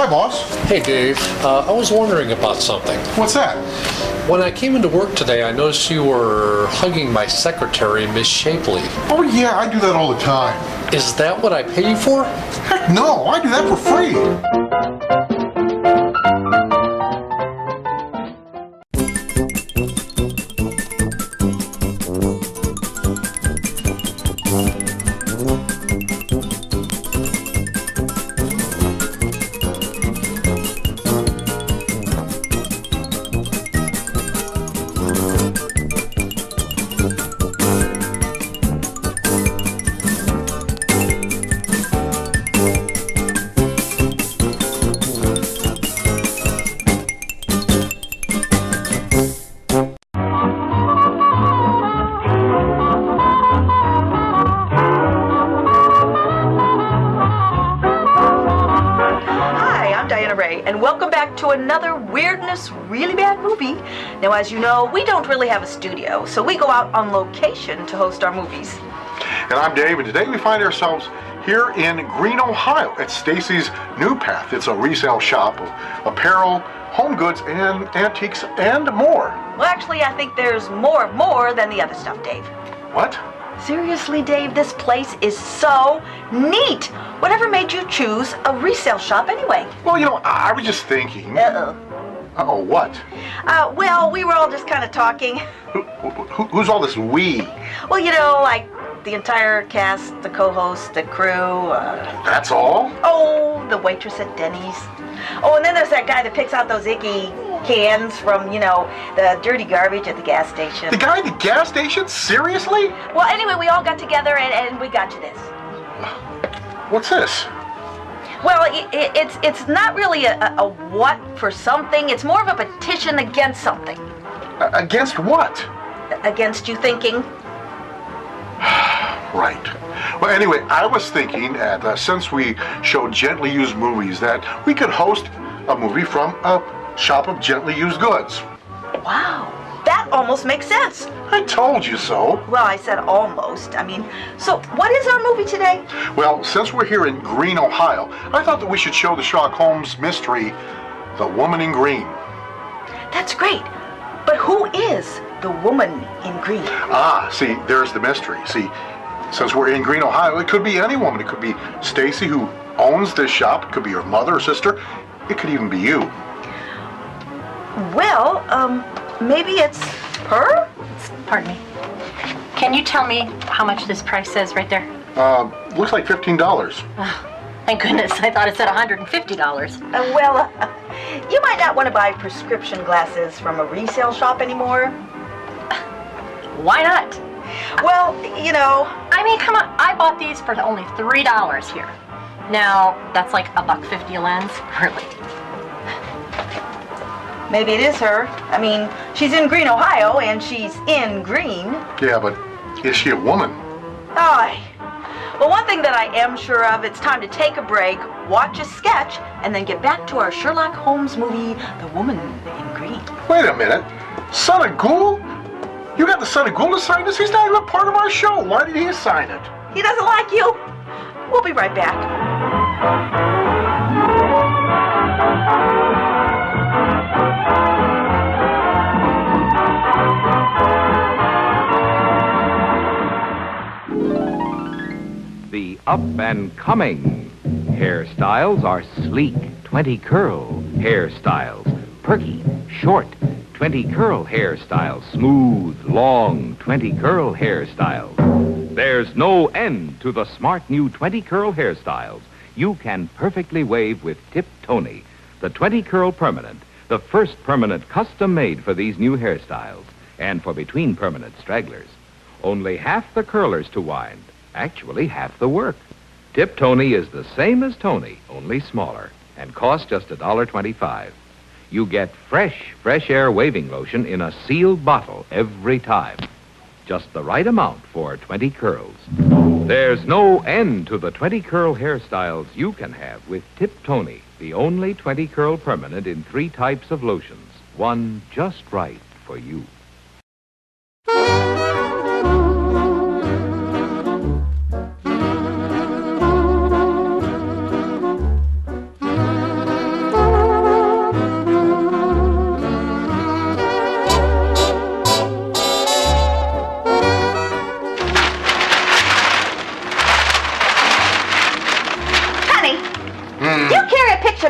Hi, boss. Hey, Dave. I was wondering about something. What's that? When I came into work today, I noticed you were hugging my secretary, Miss Shapley. Oh, yeah, I do that all the time. Is that what I pay you for? Heck no, I do that for free. And welcome back to another Weirdness Really Bad movie. Now, as you know, we don't really have a studio, so we go out on location to host our movies. And I'm Dave, and today we find ourselves here in Green, Ohio at Stacy's New Path. It's a resale shop of apparel, home goods, and antiques, and more. Well, actually, I think there's more than the other stuff, Dave. What? Seriously, Dave, this place is so neat. Whatever made you choose a resale shop anyway? Well, you know, I was just thinking. Uh-oh. Uh-oh, what? Well, we were all just kind of talking. Who's all this we? Well, you know, like the entire cast, the co-host, the crew. That's all? Oh, the waitress at Denny's. Oh, and then there's that guy that picks out those icky cans from, you know, the dirty garbage at the gas station. The guy at the gas station? Seriously? Well, anyway, we all got together and we got you this. What's this? Well, it's not really a what for something. It's more of a petition against something. Against what? Against you thinking. Right. Well, anyway, I was thinking that since we show gently used movies, that we could host a movie from a shop of gently used goods. Wow. That almost makes sense. I told you so. Well, I said almost. I mean, so what is our movie today? Well, since we're here in Green, Ohio, I thought that we should show the Sherlock Holmes mystery, The Woman in Green. That's great. But who is the woman in green? Ah, see, there's the mystery. See, since we're in Green, Ohio, it could be any woman. It could be Stacy, who owns this shop. It could be your mother or sister. It could even be you. Well, maybe it's her? Pardon me. Can you tell me how much this price says right there? Looks like $15. Oh, thank goodness. I thought it said $150. Well, you might not want to buy prescription glasses from a resale shop anymore. Why not? Well, you know. I mean, come on. I bought these for only $3 here. Now, that's like $1.50 a lens. Really? Maybe it is her. I mean, she's in Green, Ohio, and she's in green. Yeah, but is she a woman? Aye. Well, one thing that I am sure of, it's time to take a break, watch a sketch, and then get back to our Sherlock Holmes movie, The Woman in Green. Wait a minute. Son of Ghoul? You got the Son of Ghoul to sign this? He's not even part of our show. Why did he sign it? He doesn't like you. We'll be right back. The up and coming hairstyles are sleek 20 curl hairstyles, perky, short 20 curl hairstyles, smooth, long 20 curl hairstyles. There's no end to the smart new 20 curl hairstyles. You can perfectly wave with Tip Tony, the 20 curl permanent, the first permanent custom made for these new hairstyles and for between permanent stragglers. Only half the curlers to wind. Actually, half the work. Tip Tony is the same as Tony, only smaller, and costs just $1.25. You get fresh air waving lotion in a sealed bottle every time. Just the right amount for 20 curls. There's no end to the 20 curl hairstyles you can have with Tip Tony, the only 20 curl permanent in 3 types of lotions. One just right for you.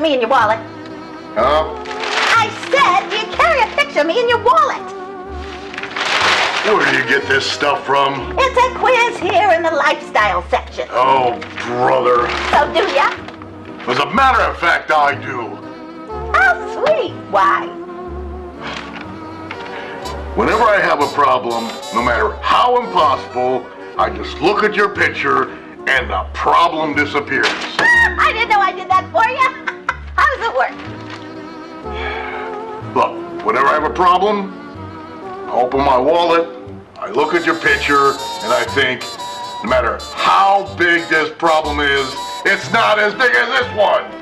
of me in your wallet? Huh? I said, do you carry a picture of me in your wallet? Where do you get this stuff from? It's a quiz here in the lifestyle section. Oh, brother. So do ya? As a matter of fact, I do. How sweet. Why? Whenever I have a problem, no matter how impossible, I just look at your picture and the problem disappears. I didn't know I did that for you. How does it work? Look, whenever I have a problem, I open my wallet, I look at your picture, and I think, no matter how big this problem is, it's not as big as this one.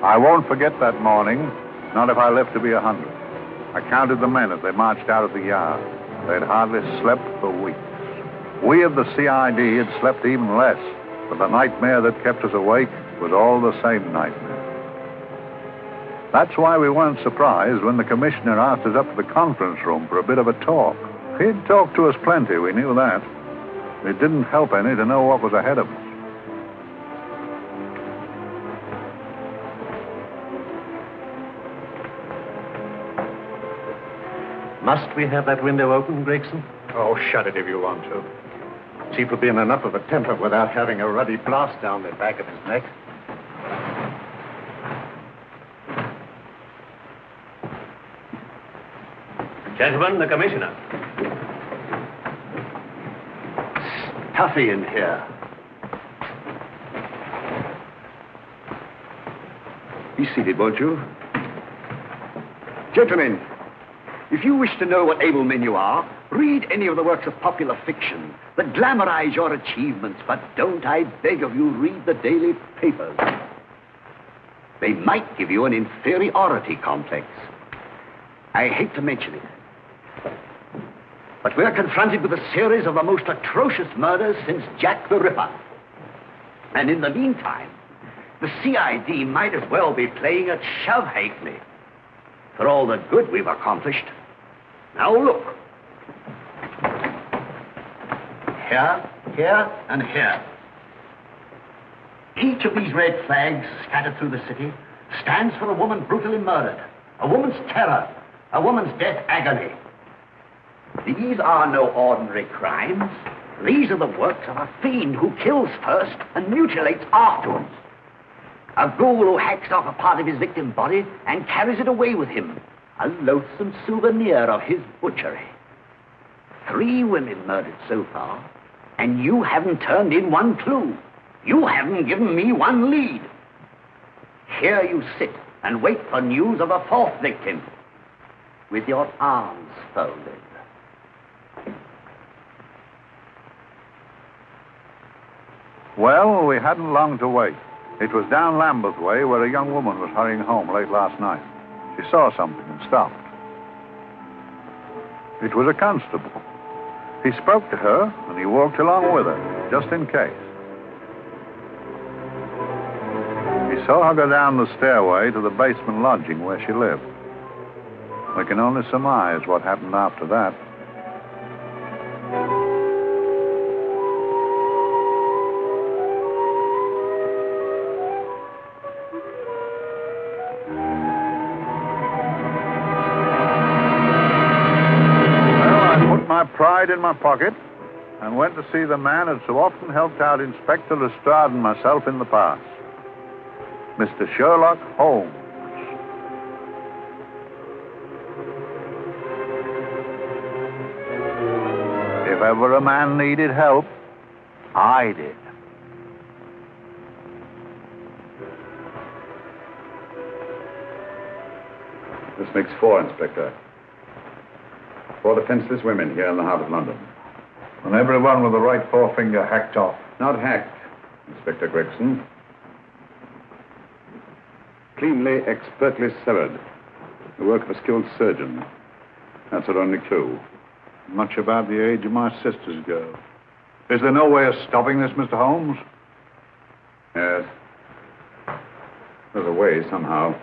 I won't forget that morning, not if I live to be 100. I counted the men as they marched out of the yard. They'd hardly slept for weeks. We of the CID had slept even less, but the nightmare that kept us awake was all the same nightmare. That's why we weren't surprised when the commissioner asked us up to the conference room for a bit of a talk. He'd talked to us plenty, we knew that. It didn't help any to know what was ahead of us. Must we have that window open, Gregson? Oh, shut it if you want to. Chief will be in enough of a temper without having a ruddy blast down the back of his neck. Gentlemen, the commissioner. Stuffy in here. Be seated, won't you? Gentlemen, if you wish to know what able men you are, read any of the works of popular fiction that glamorize your achievements, but don't, I beg of you, read the daily papers. They might give you an inferiority complex. I hate to mention it, but we're confronted with a series of the most atrocious murders since Jack the Ripper. And in the meantime, the CID might as well be playing at shove halfpenny for all the good we've accomplished. Now look. Here, here, and here. Each of these red flags scattered through the city stands for a woman brutally murdered, a woman's terror, a woman's death agony. These are no ordinary crimes. These are the works of a fiend who kills first and mutilates afterwards. A ghoul who hacks off a part of his victim's body and carries it away with him, a loathsome souvenir of his butchery. 3 women murdered so far, and you haven't turned in one clue. You haven't given me one lead. Here you sit and wait for news of a 4th victim, with your arms folded. Well, we hadn't long to wait. It was down Lambeth Way where a young woman was hurrying home late last night. She saw something and stopped. It was a constable. He spoke to her, and he walked along with her, just in case. He saw her go down the stairway to the basement lodging where she lived. We can only surmise what happened after that. My pride in my pocket and went to see the man who so often helped out Inspector Lestrade and myself in the past, Mr. Sherlock Holmes. If ever a man needed help, I did. This makes 4, Inspector. 4 defenseless women here in the heart of London. And everyone with the right forefinger hacked off. Not hacked, Inspector Gregson. Cleanly, expertly severed. The work of a skilled surgeon. That's our only clue. Much about the age of my sister's girl. Is there no way of stopping this, Mr. Holmes? Yes. There's a way, somehow.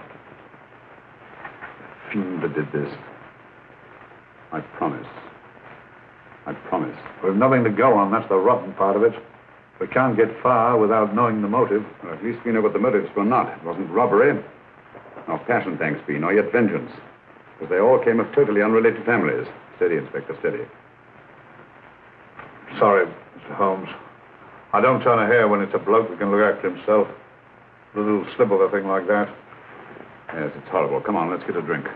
The fiend that did this. I promise. I promise. We've nothing to go on. That's the rotten part of it. We can't get far without knowing the motive. Well, at least we know what the motives were not. It wasn't robbery, nor passion, thanks be, nor yet vengeance. Because they all came of totally unrelated families. Steady, Inspector, steady. Sorry, Mr. Holmes. I don't turn a hair when it's a bloke that can look after himself. A little slip of a thing like that. Yes, it's horrible. Come on, let's get a drink.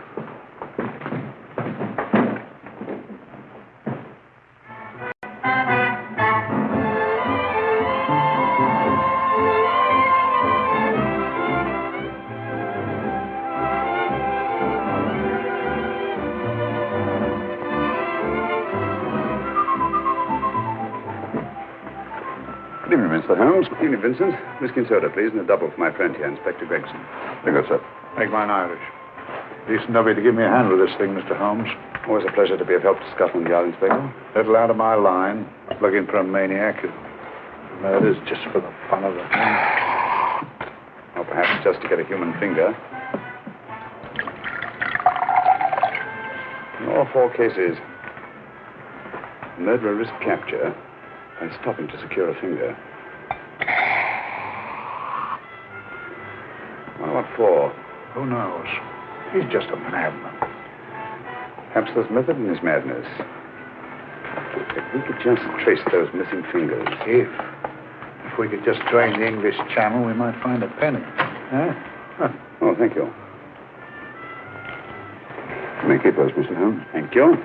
Good evening, Mr. Holmes. Good evening, Vincent. Whiskey and soda, please, and a double for my friend here, Inspector Gregson. Thank you, sir. Make mine Irish. Decent of you to give me a hand with this thing, Mr. Holmes. Always a pleasure to be of help to Scotland Yard, Inspector. Little out of my line, looking for a maniac who murders just for the fun of it. Or perhaps just to get a human finger. In all 4 cases, the murderer risked capture by stopping to secure a finger. Wonder what for? Who knows? He's just a madman. Perhaps there's method in his madness. If we could just trace those missing fingers. If we could just drain the English Channel, we might find a penny. Huh? Oh, thank you. May I keep those, Mr. Holmes? Thank you.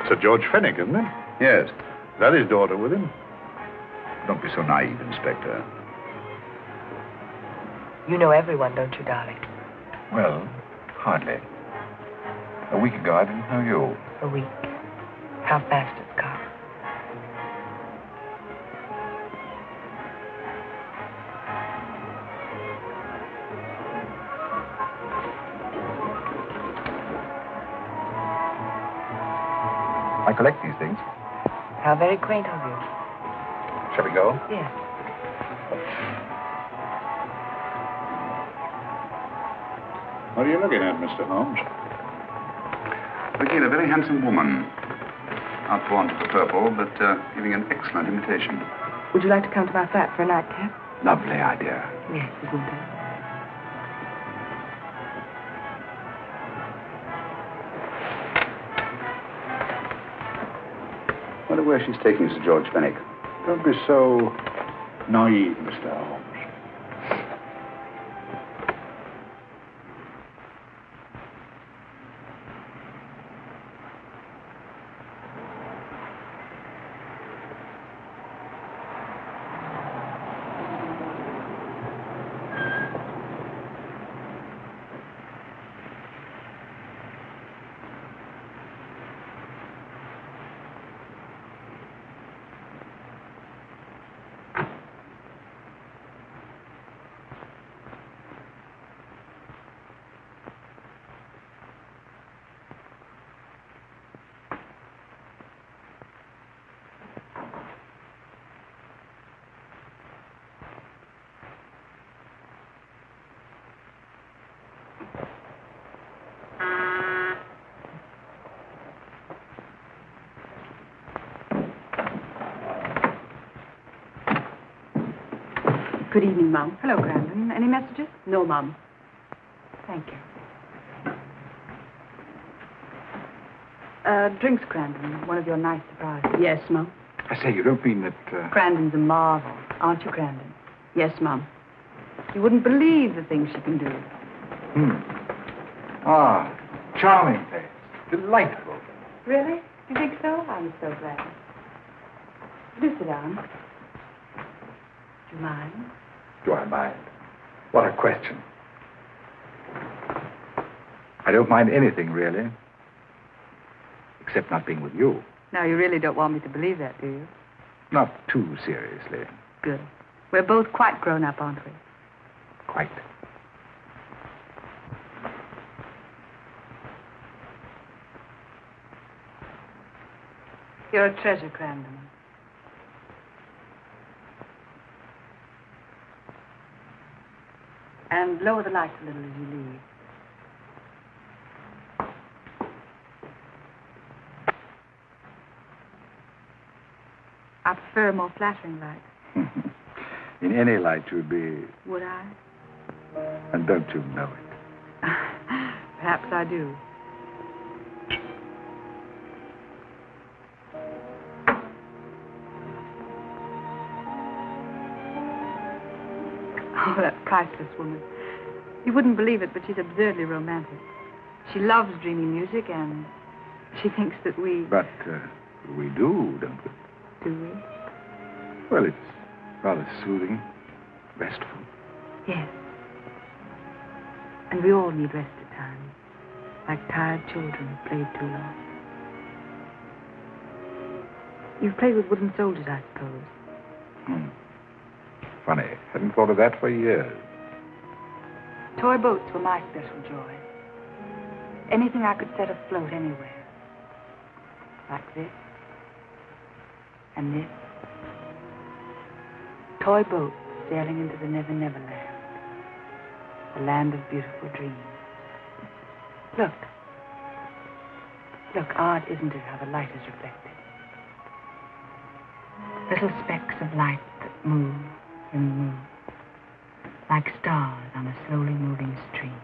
Sir George Fenwick, isn't it? Yes. Is that his daughter with him? Don't be so naive, Inspector. You know everyone, don't you, darling? Well, hardly. A week ago, I didn't know you. A week. How fast it's gone. I collect these things. How very quaint of you. Shall we go? Yes. What are you looking at, Mr. Holmes? Looking at a very handsome woman. Not born to the purple, but giving an excellent imitation. Would you like to come to my flat for a nightcap? Lovely idea. Yes, isn't it? Wonder where she's taking Sir George Fenwick. Don't be so naive, Mr. Holmes. Good evening, Mum. Hello, Grandin. Any messages? No, Mum. Thank you. Drinks, Grandin. One of your nice surprises. Yes, Mum. I say, you don't mean that... Grandin's a marvel, aren't you, Grandin? Yes, Mum. You wouldn't believe the things she can do. Ah, charming place. Delightful. Really? You think so? I'm so glad. Do sit down. Do you mind? Do I mind? What a question. I don't mind anything, really. Except not being with you. Now, you really don't want me to believe that, do you? Not too seriously. Good. We're both quite grown up, aren't we? Quite. You're a treasure, Grandin. And lower the lights a little as you leave. I prefer a more flattering light. In any light you'd be... Would I? And don't you know it? Perhaps I do. Oh, that priceless woman. You wouldn't believe it, but she's absurdly romantic. She loves dreamy music, and she thinks that we... But we do, don't we? Do we? Well, it's rather soothing, restful. Yes. And we all need rest at times, like tired children who've played too long. You've played with wooden soldiers, I suppose. Funny. Hadn't thought of that for years. Toy boats were my special joy. Anything I could set afloat anywhere. Like this. And this. Toy boats sailing into the Never Never Land. The land of beautiful dreams. Look. Look, odd, isn't it, how the light is reflected? Little specks of light that move and move. Like stars on a slowly moving stream.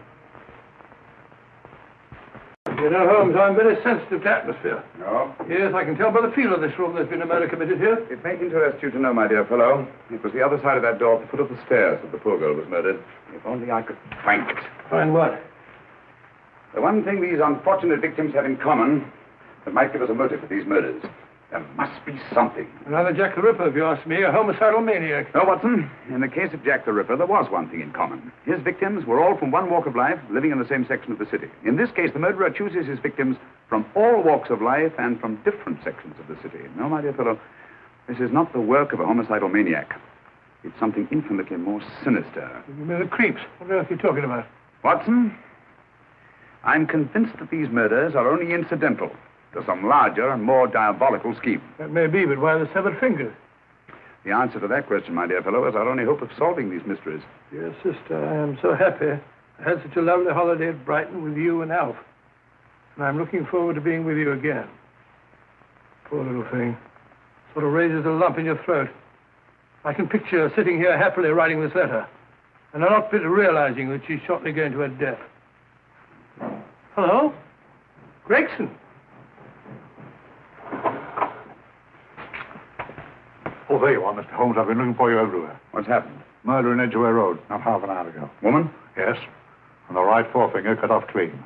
You know, Holmes, I'm very sensitive to atmosphere. No? Yes, I can tell by the feel of this room there's been a murder committed here. It may interest you to know, my dear fellow, it was the other side of that door at the foot of the stairs that the poor girl was murdered. If only I could find it. Find what? The one thing these unfortunate victims have in common that might give us a motive for these murders. There must be something. Another Jack the Ripper, if you ask me, a homicidal maniac. No, Watson. In the case of Jack the Ripper, there was one thing in common. His victims were all from one walk of life, living in the same section of the city. In this case, the murderer chooses his victims from all walks of life and from different sections of the city. No, my dear fellow, this is not the work of a homicidal maniac. It's something infinitely more sinister. You mean the creeps? What on earth are you talking about? Watson, I'm convinced that these murders are only incidental to some larger and more diabolical scheme. That may be, but why the severed fingers? The answer to that question, my dear fellow, is our only hope of solving these mysteries. Dear sister, I am so happy. I had such a lovely holiday at Brighton with you and Alf. And I'm looking forward to being with you again. Poor little thing. Sort of raises a lump in your throat. I can picture her sitting here happily writing this letter. And a not bit realizing that she's shortly going to her death. Hello? Gregson? Oh, there you are, Mr. Holmes. I've been looking for you everywhere. What's happened? Murder in Edgware Road, not half an hour ago. Woman? Yes. And the right forefinger cut off clean.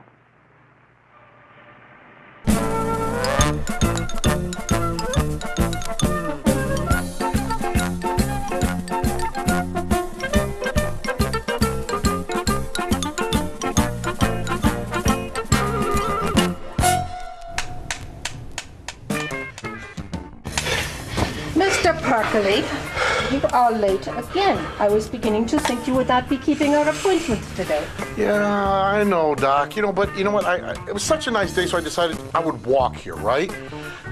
Mr. Parkerly, you are late again. I was beginning to think you would not be keeping our appointments today. Yeah, I know, Doc. But you know what? It was such a nice day, so I decided I would walk here, right?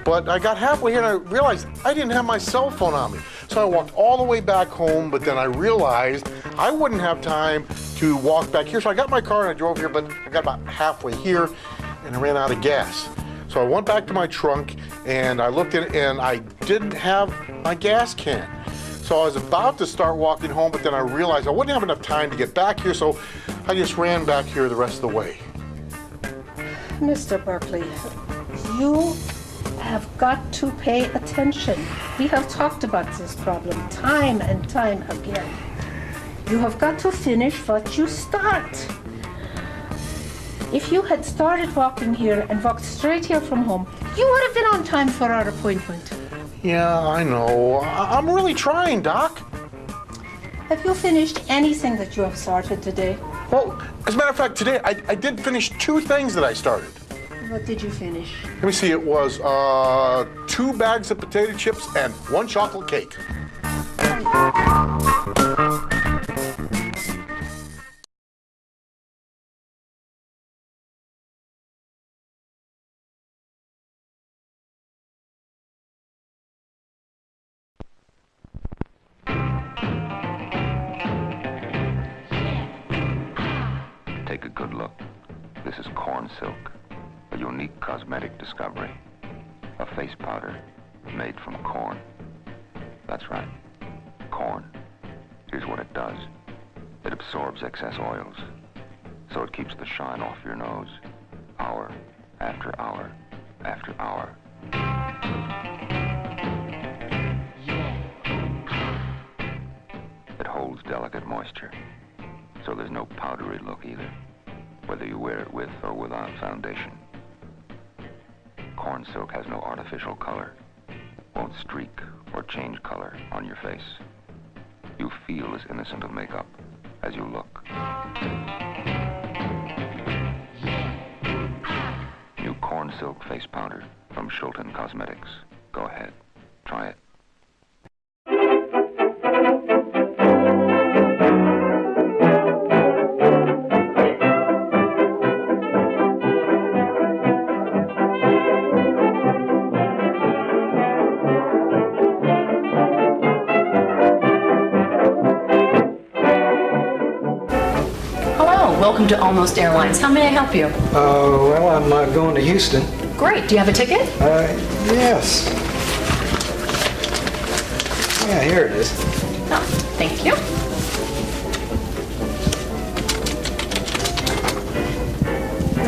But I got halfway here and I realized I didn't have my cell phone on me. So I walked all the way back home, but then I realized I wouldn't have time to walk back here. So I got my car and I drove here, but I got about halfway here and I ran out of gas. So I went back to my trunk and I looked at it and I didn't have my gas can. So I was about to start walking home, but then I realized I wouldn't have enough time to get back here, so I just ran back here the rest of the way. Mr. Berkeley, you have got to pay attention. We have talked about this problem time and time again. You have got to finish what you start. If you had started walking here and walked straight here from home, you would have been on time for our appointment. Yeah, I know. I'm really trying, Doc. Have you finished anything that you have started today? Well, as a matter of fact, today I did finish 2 things that I started. What did you finish? Let me see, it was 2 bags of potato chips and 1 chocolate cake. Take a good look. This is corn silk, a unique cosmetic discovery. A face powder made from corn. That's right, corn. Here's what it does. It absorbs excess oils, so it keeps the shine off your nose, hour after hour after hour. It holds delicate moisture, so there's no powdery look either, whether you wear it with or without foundation. Corn silk has no artificial color, won't streak or change color on your face. You feel as innocent of makeup as you look. New corn silk face powder from Schulten Cosmetics. Go ahead, try it. Welcome to Almost Airlines. How may I help you? Well, I'm going to Houston. Great. Do you have a ticket? Yes. Yeah, here it is. Oh, thank you.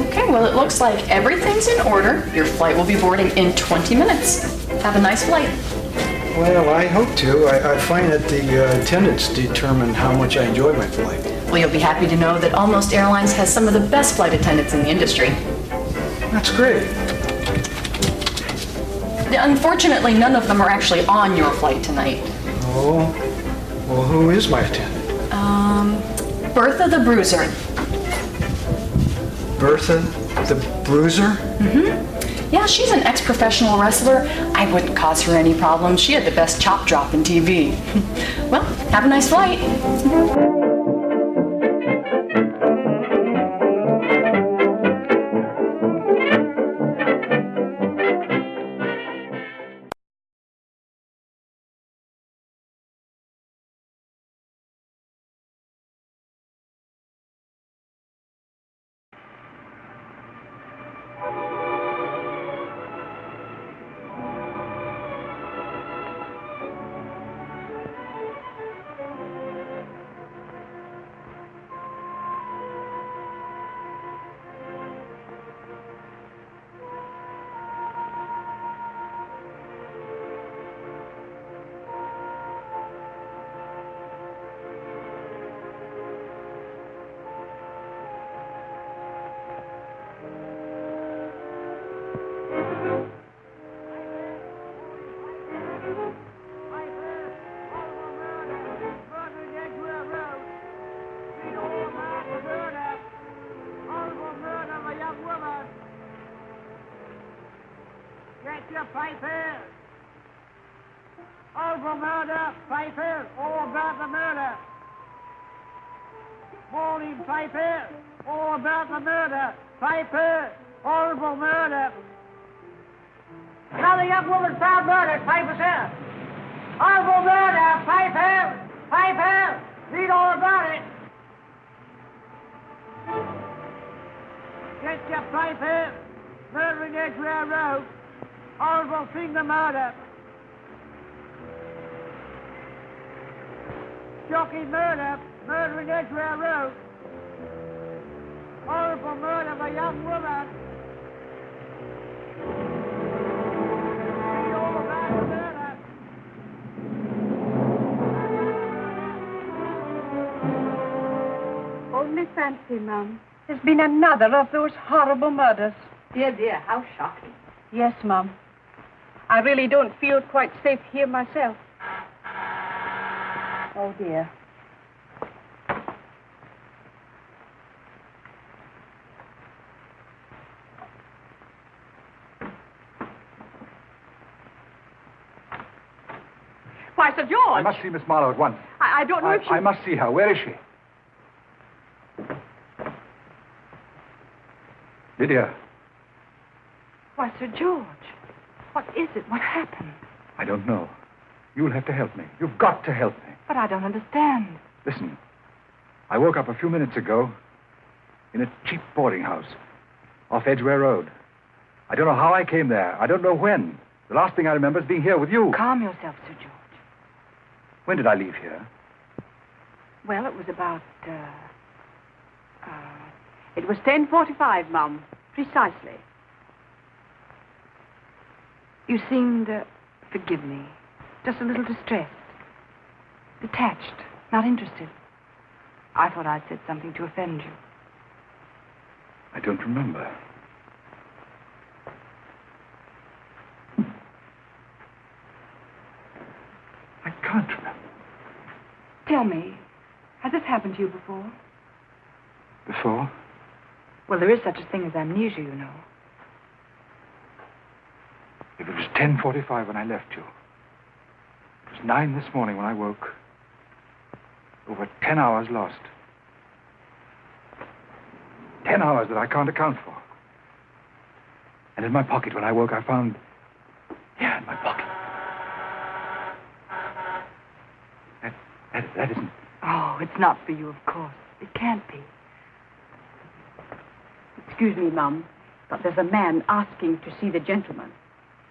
Okay, well, it looks like everything's in order. Your flight will be boarding in 20 minutes. Have a nice flight. Well, I hope to. I find that the attendants determine how much I enjoy my flight. Well, you'll be happy to know that Almost Airlines has some of the best flight attendants in the industry. That's great. Unfortunately, none of them are actually on your flight tonight. Oh, well, who is my attendant? Bertha the Bruiser. Bertha the Bruiser? Mm-hmm. Yeah, she's an ex-professional wrestler. I wouldn't cause her any problems. She had the best chop drop in TV. Well, have a nice flight. Your papers. Over murder, papers, all about the murder. Morning papers, all about the murder. Papers, horrible murder. Another young woman found murdered, 5%. Horrible murder, 5 hands. 5 hands. Read all about it. Get your 5 hands. Murdering Edgware Road. Horrible finger murder. Shocking murder. Murdering Edgware Road. Horrible murder of a young woman. Read all about the murder. Only fancy, Mum. There's been another of those horrible murders. Dear, dear, how shocking. Yes, Mum. I really don't feel quite safe here myself. Oh, dear. Why, Sir George! I must see Miss Marlowe at once. I don't know if she... I must see her. Where is she? Lydia. Why, Sir George, what is it? What happened? I don't know. You'll have to help me. You've got to help me. But I don't understand. Listen. I woke up a few minutes ago in a cheap boarding house off Edgware Road. I don't know how I came there. I don't know when. The last thing I remember is being here with you. Calm yourself, Sir George. When did I leave here? Well, it was about, it was 10:45, Mum. Precisely. You seemed, forgive me, just a little distressed. Detached, not interested. I thought I'd said something to offend you. I don't remember. I can't remember. Tell me, has this happened to you before? Before? Well, there is such a thing as amnesia, you know. If it was 10:45 when I left you, it was 9 this morning when I woke. Over 10 hours lost. 10 hours that I can't account for. And in my pocket when I woke, I found... Yeah, in my pocket. That isn't... Oh, it's not for you, of course. It can't be. Excuse me, Mum, but there's a man asking to see the gentleman.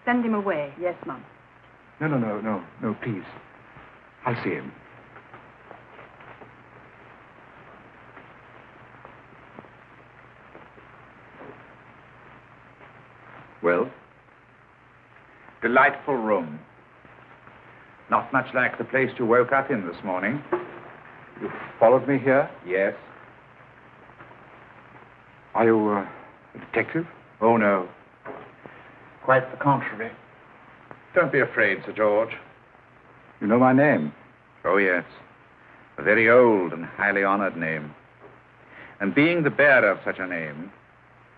Send him away. Yes, Mum. No, please. I'll see him. Well? Delightful room. Not much like the place you woke up in this morning. You followed me here? Yes. Are you a detective? Oh, no. Quite the contrary. Don't be afraid, Sir George. You know my name? Oh, yes. A very old and highly honored name. And being the bearer of such a name,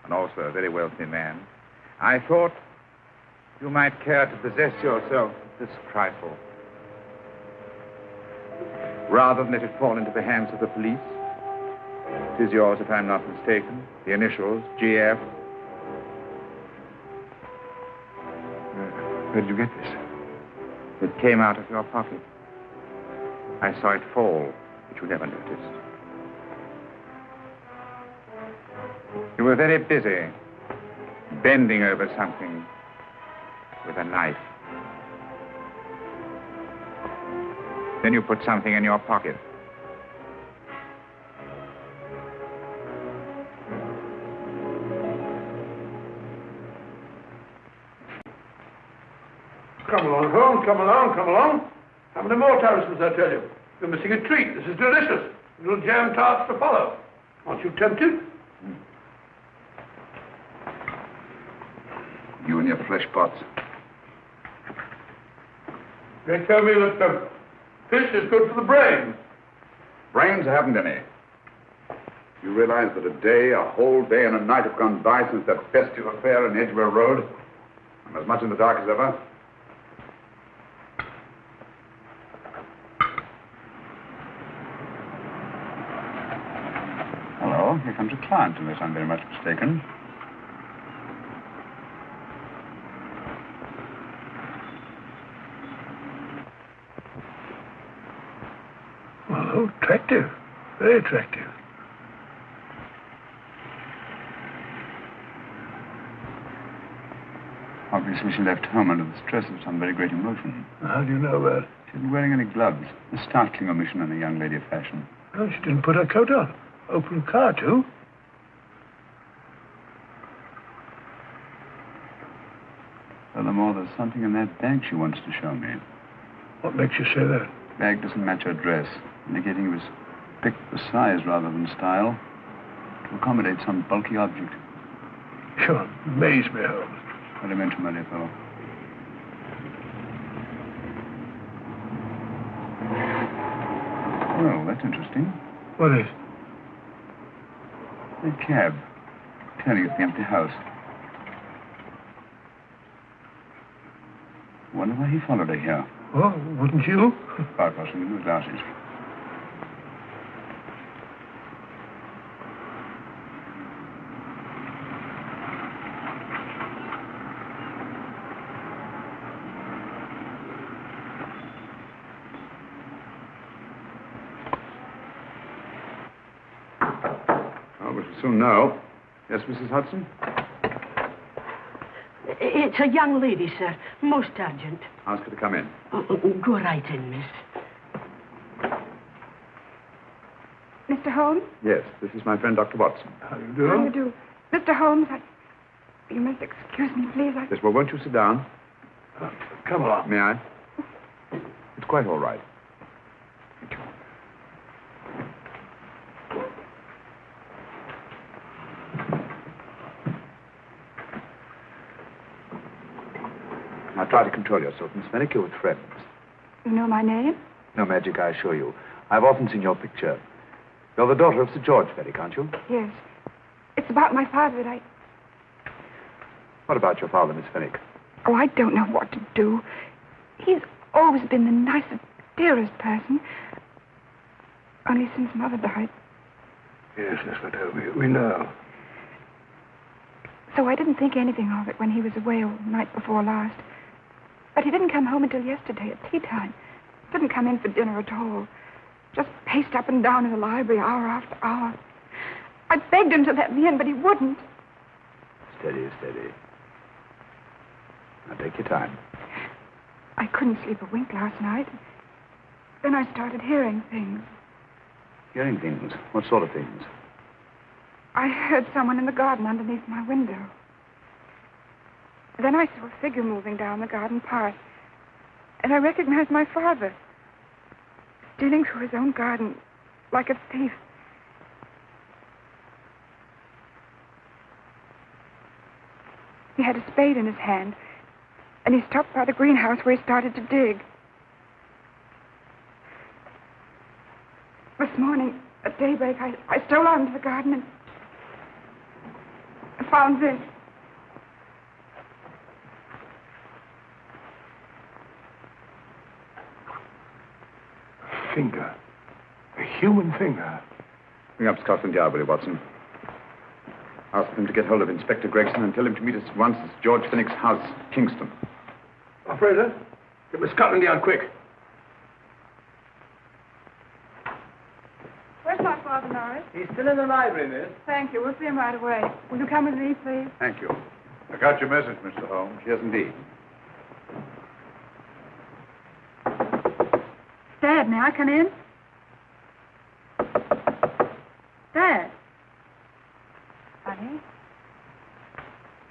and also a very wealthy man, I thought you might care to possess yourself of this trifle. Rather than let it fall into the hands of the police. It is yours, if I'm not mistaken. The initials, GF. Where did you get this? It came out of your pocket. I saw it fall, but you never noticed. You were very busy, bending over something with a knife. Then you put something in your pocket. Come along, Holmes, come along, come along. How many more Harrisons, I tell you? You're missing a treat. This is delicious. Little jam tarts to follow. Aren't you tempted? You and your flesh pots. They tell me that fish is good for the brain. Brains, I haven't any. You realize that a whole day and a night have gone by since that festive affair in Edgware Road? I'm as much in the dark as ever. Hello, here comes a client, unless I'm very much mistaken. Oh, attractive. Very attractive. Obviously, she left home under the stress of some very great emotion. How do you know that? She isn't wearing any gloves. A startling omission in a young lady of fashion. Oh, she didn't put her coat on. Open car, too. Furthermore, there's something in that bag she wants to show me. What makes you say that? The bag doesn't match her dress, indicating it was picked for size rather than style, to accommodate some bulky object. You amaze me, Holmes. What do you mean, my dear fellow? Well, that's interesting. What is? The cab. Turning at the empty house. Wonder why he followed her here. Oh, wouldn't you? Quite possibly with glasses. Oh, we shall soon know. Yes, Mrs. Hudson? It's a young lady, sir. Most urgent. Ask her to come in. Go right in, miss. Mr. Holmes? Yes, this is my friend, Dr. Watson. How do you How do you do? Mr. Holmes, you must excuse me, please. Yes, well, won't you sit down? Come along. May I? It's quite all right. Now try to control yourself, Miss Fenwick. You're with friends. You know my name? No magic, I assure you. I've often seen your picture. You're the daughter of Sir George Fenwick, aren't you? Yes. It's about my father that What about your father, Miss Fenwick? Oh, I don't know what to do. He's always been the nicest, dearest person. Only since Mother died. Yes, Miss Madeau, we know. So I didn't think anything of it when he was away all night before last. But he didn't come home until yesterday at tea time. Didn't come in for dinner at all. Just paced up and down in the library hour after hour. I begged him to let me in, but he wouldn't. Steady, steady. Now take your time. I couldn't sleep a wink last night. Then I started hearing things. Hearing things? What sort of things? I heard someone in the garden underneath my window. Then I saw a figure moving down the garden path. And I recognized my father. Stealing through his own garden like a thief. He had a spade in his hand. And he stopped by the greenhouse where he started to dig. This morning, at daybreak, I stole out into the garden and I found this. A finger. A human finger. Bring up Scotland Yard, will you, Watson? Ask them to get hold of Inspector Gregson and tell him to meet us at once at George Fenwick's house, Kingston. Operator, get me Scotland Yard quick. Where's my father, Norris? He's still in the library, miss. Thank you. We'll see him right away. Will you come with me, please? Thank you. I got your message, Mr. Holmes. Yes, indeed. Dad, may I come in? Dad. Honey?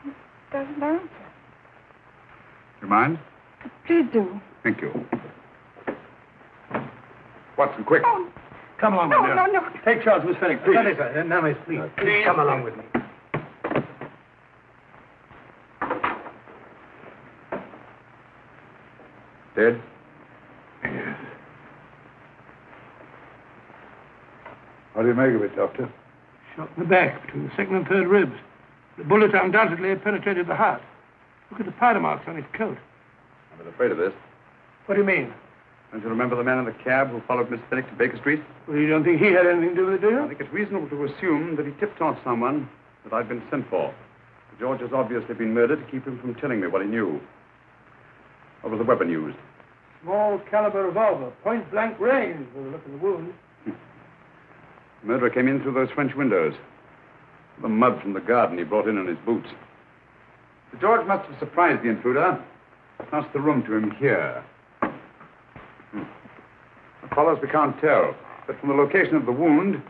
He doesn't answer. You mind? Please do. Thank you. Watson, quick. Oh, Come along, my no, dear. no, no. Take charge, Miss Fenwick, please. Steady, sir. Now, miss, please. Please come along with me. Dead? Yes. What do you make of it, Doctor? Shot in the back, between the second and third ribs. The bullet undoubtedly had penetrated the heart. Look at the powder marks on his coat. I'm a bit afraid of this. What do you mean? Don't you remember the man in the cab who followed Miss Fenwick to Baker Street? Well, you don't think he had anything to do with it, do you? I think it's reasonable to assume that he tipped off someone that I'd been sent for. George has obviously been murdered to keep him from telling me what he knew. What was the weapon used? Small caliber revolver, point blank range, by the look of the wound. The murderer came in through those French windows. The mud from the garden he brought in his boots. Sir George must have surprised the intruder. Passed the room to him here. What follows we can't tell. But from the location of the wound,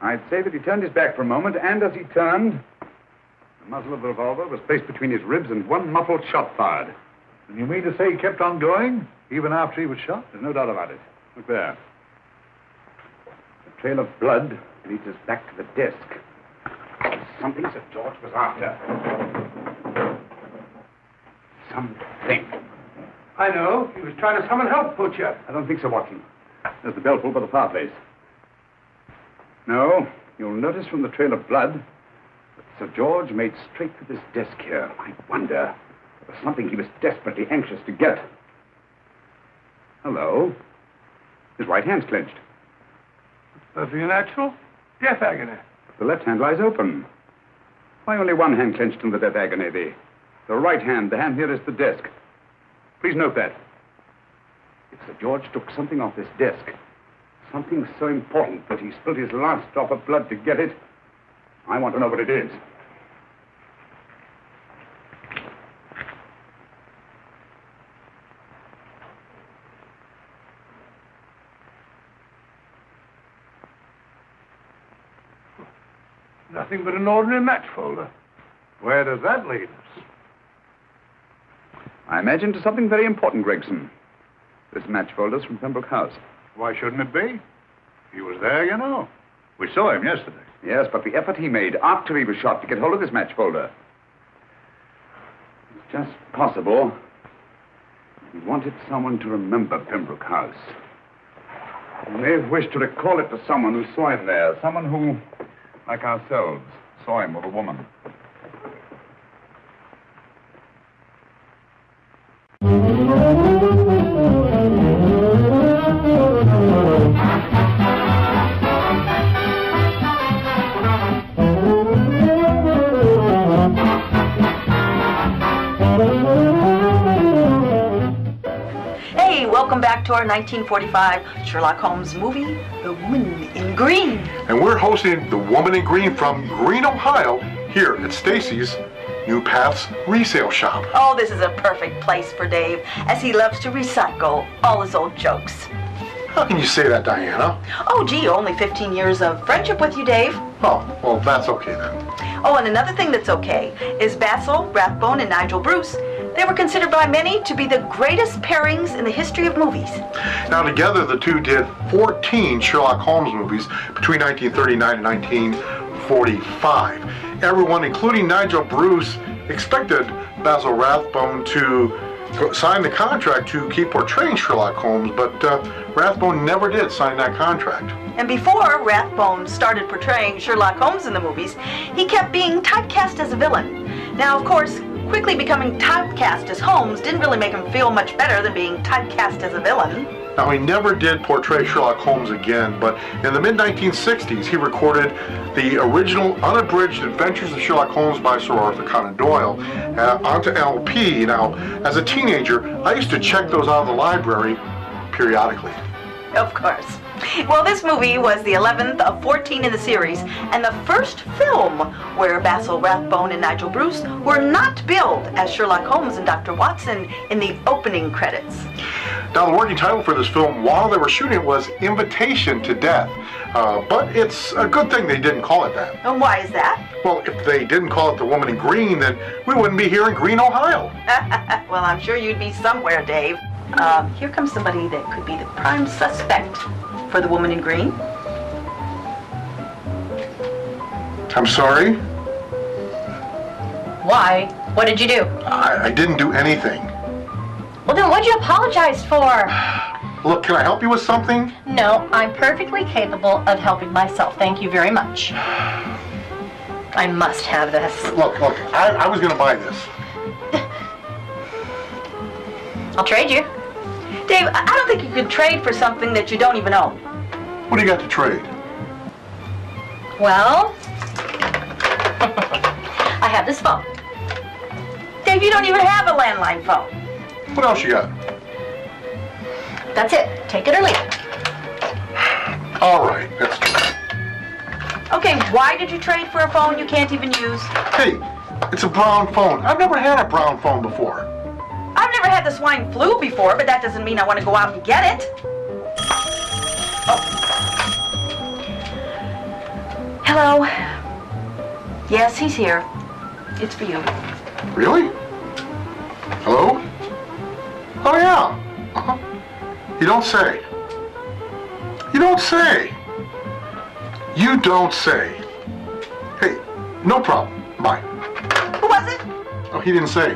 I'd say that he turned his back for a moment, and as he turned, the muzzle of the revolver was placed between his ribs and one muffled shot fired. And you mean to say he kept on going, even after he was shot? There's no doubt about it. Look there. The trail of blood leads us back to the desk. Something Sir George was after. Something. I know. He was trying to summon help, Butcher. I don't think so, Watson. There's the bell pull by the fireplace. No, you'll notice from the trail of blood that Sir George made straight for this desk here. I wonder, there was something he was desperately anxious to get. Hello. His right hand's clenched. Perfectly natural. Death agony. The left hand lies open. Why only one hand clenched in the death agony? The right hand, the hand nearest the desk. Please note that. If Sir George took something off this desk, something so important that he spilled his last drop of blood to get it, I want to know what it is. Nothing but an ordinary match folder. Where does that lead us? I imagine to something very important, Gregson. This match folder's from Pembroke House. Why shouldn't it be? He was there, you know. We saw him yesterday. Yes, but the effort he made after he was shot to get hold of this match folder. It's just possible he wanted someone to remember Pembroke House. He may have wished to recall it to someone who saw him there. Someone who, like ourselves, saw him with a woman. Hey, welcome back to our 1945 Sherlock Holmes movie, The Woman in Green. And we're hosting The Woman in Green from Green, Ohio, here at Stacy's New Paths Resale Shop. Oh, this is a perfect place for Dave, as he loves to recycle all his old jokes. How can you say that, Diana? Oh, gee, only 15 years of friendship with you, Dave. Oh, well, that's okay then. Oh, and another thing that's okay is Basil Rathbone and Nigel Bruce. They were considered by many to be the greatest pairings in the history of movies. Now, together, the two did 14 Sherlock Holmes movies between 1939 and 1945. Everyone, including Nigel Bruce, expected Basil Rathbone to sign the contract to keep portraying Sherlock Holmes, but Rathbone never did sign that contract. And before Rathbone started portraying Sherlock Holmes in the movies, he kept being typecast as a villain. Now, of course, quickly becoming typecast as Holmes didn't really make him feel much better than being typecast as a villain. Now, he never did portray Sherlock Holmes again, but in the mid-1960s, he recorded the original unabridged Adventures of Sherlock Holmes by Sir Arthur Conan Doyle onto LP. Now, as a teenager, I used to check those out of the library periodically. Of course. Well, this movie was the 11th of 14 in the series, and the first film where Basil Rathbone and Nigel Bruce were not billed as Sherlock Holmes and Dr. Watson in the opening credits. Now, the working title for this film while they were shooting it was Invitation to Death, but it's a good thing they didn't call it that. And why is that? Well, if they didn't call it The Woman in Green, then we wouldn't be here in Green, Ohio. Well, I'm sure you'd be somewhere, Dave. Here comes somebody that could be the prime suspect for The Woman in Green. I'm sorry? Why? What did you do? I didn't do anything. Well, then what'd you apologize for? Look, can I help you with something? No, I'm perfectly capable of helping myself. Thank you very much. I must have this. Look, I was going to buy this. I'll trade you. Dave, I don't think you could trade for something that you don't even own. What do you got to trade? Well, I have this phone. Dave, you don't even have a landline phone. What else you got? That's it. Take it or leave it. All right, let's do it. Okay, why did you trade for a phone you can't even use? Hey, it's a brown phone. I've never had a brown phone before. I've never had the swine flu before, but that doesn't mean I want to go out and get it. Oh. Hello? Yes, he's here. It's for you. Really? Hello? Oh, yeah. Uh-huh. You don't say. You don't say. You don't say. Hey, no problem. Bye. Who was it? Oh, he didn't say.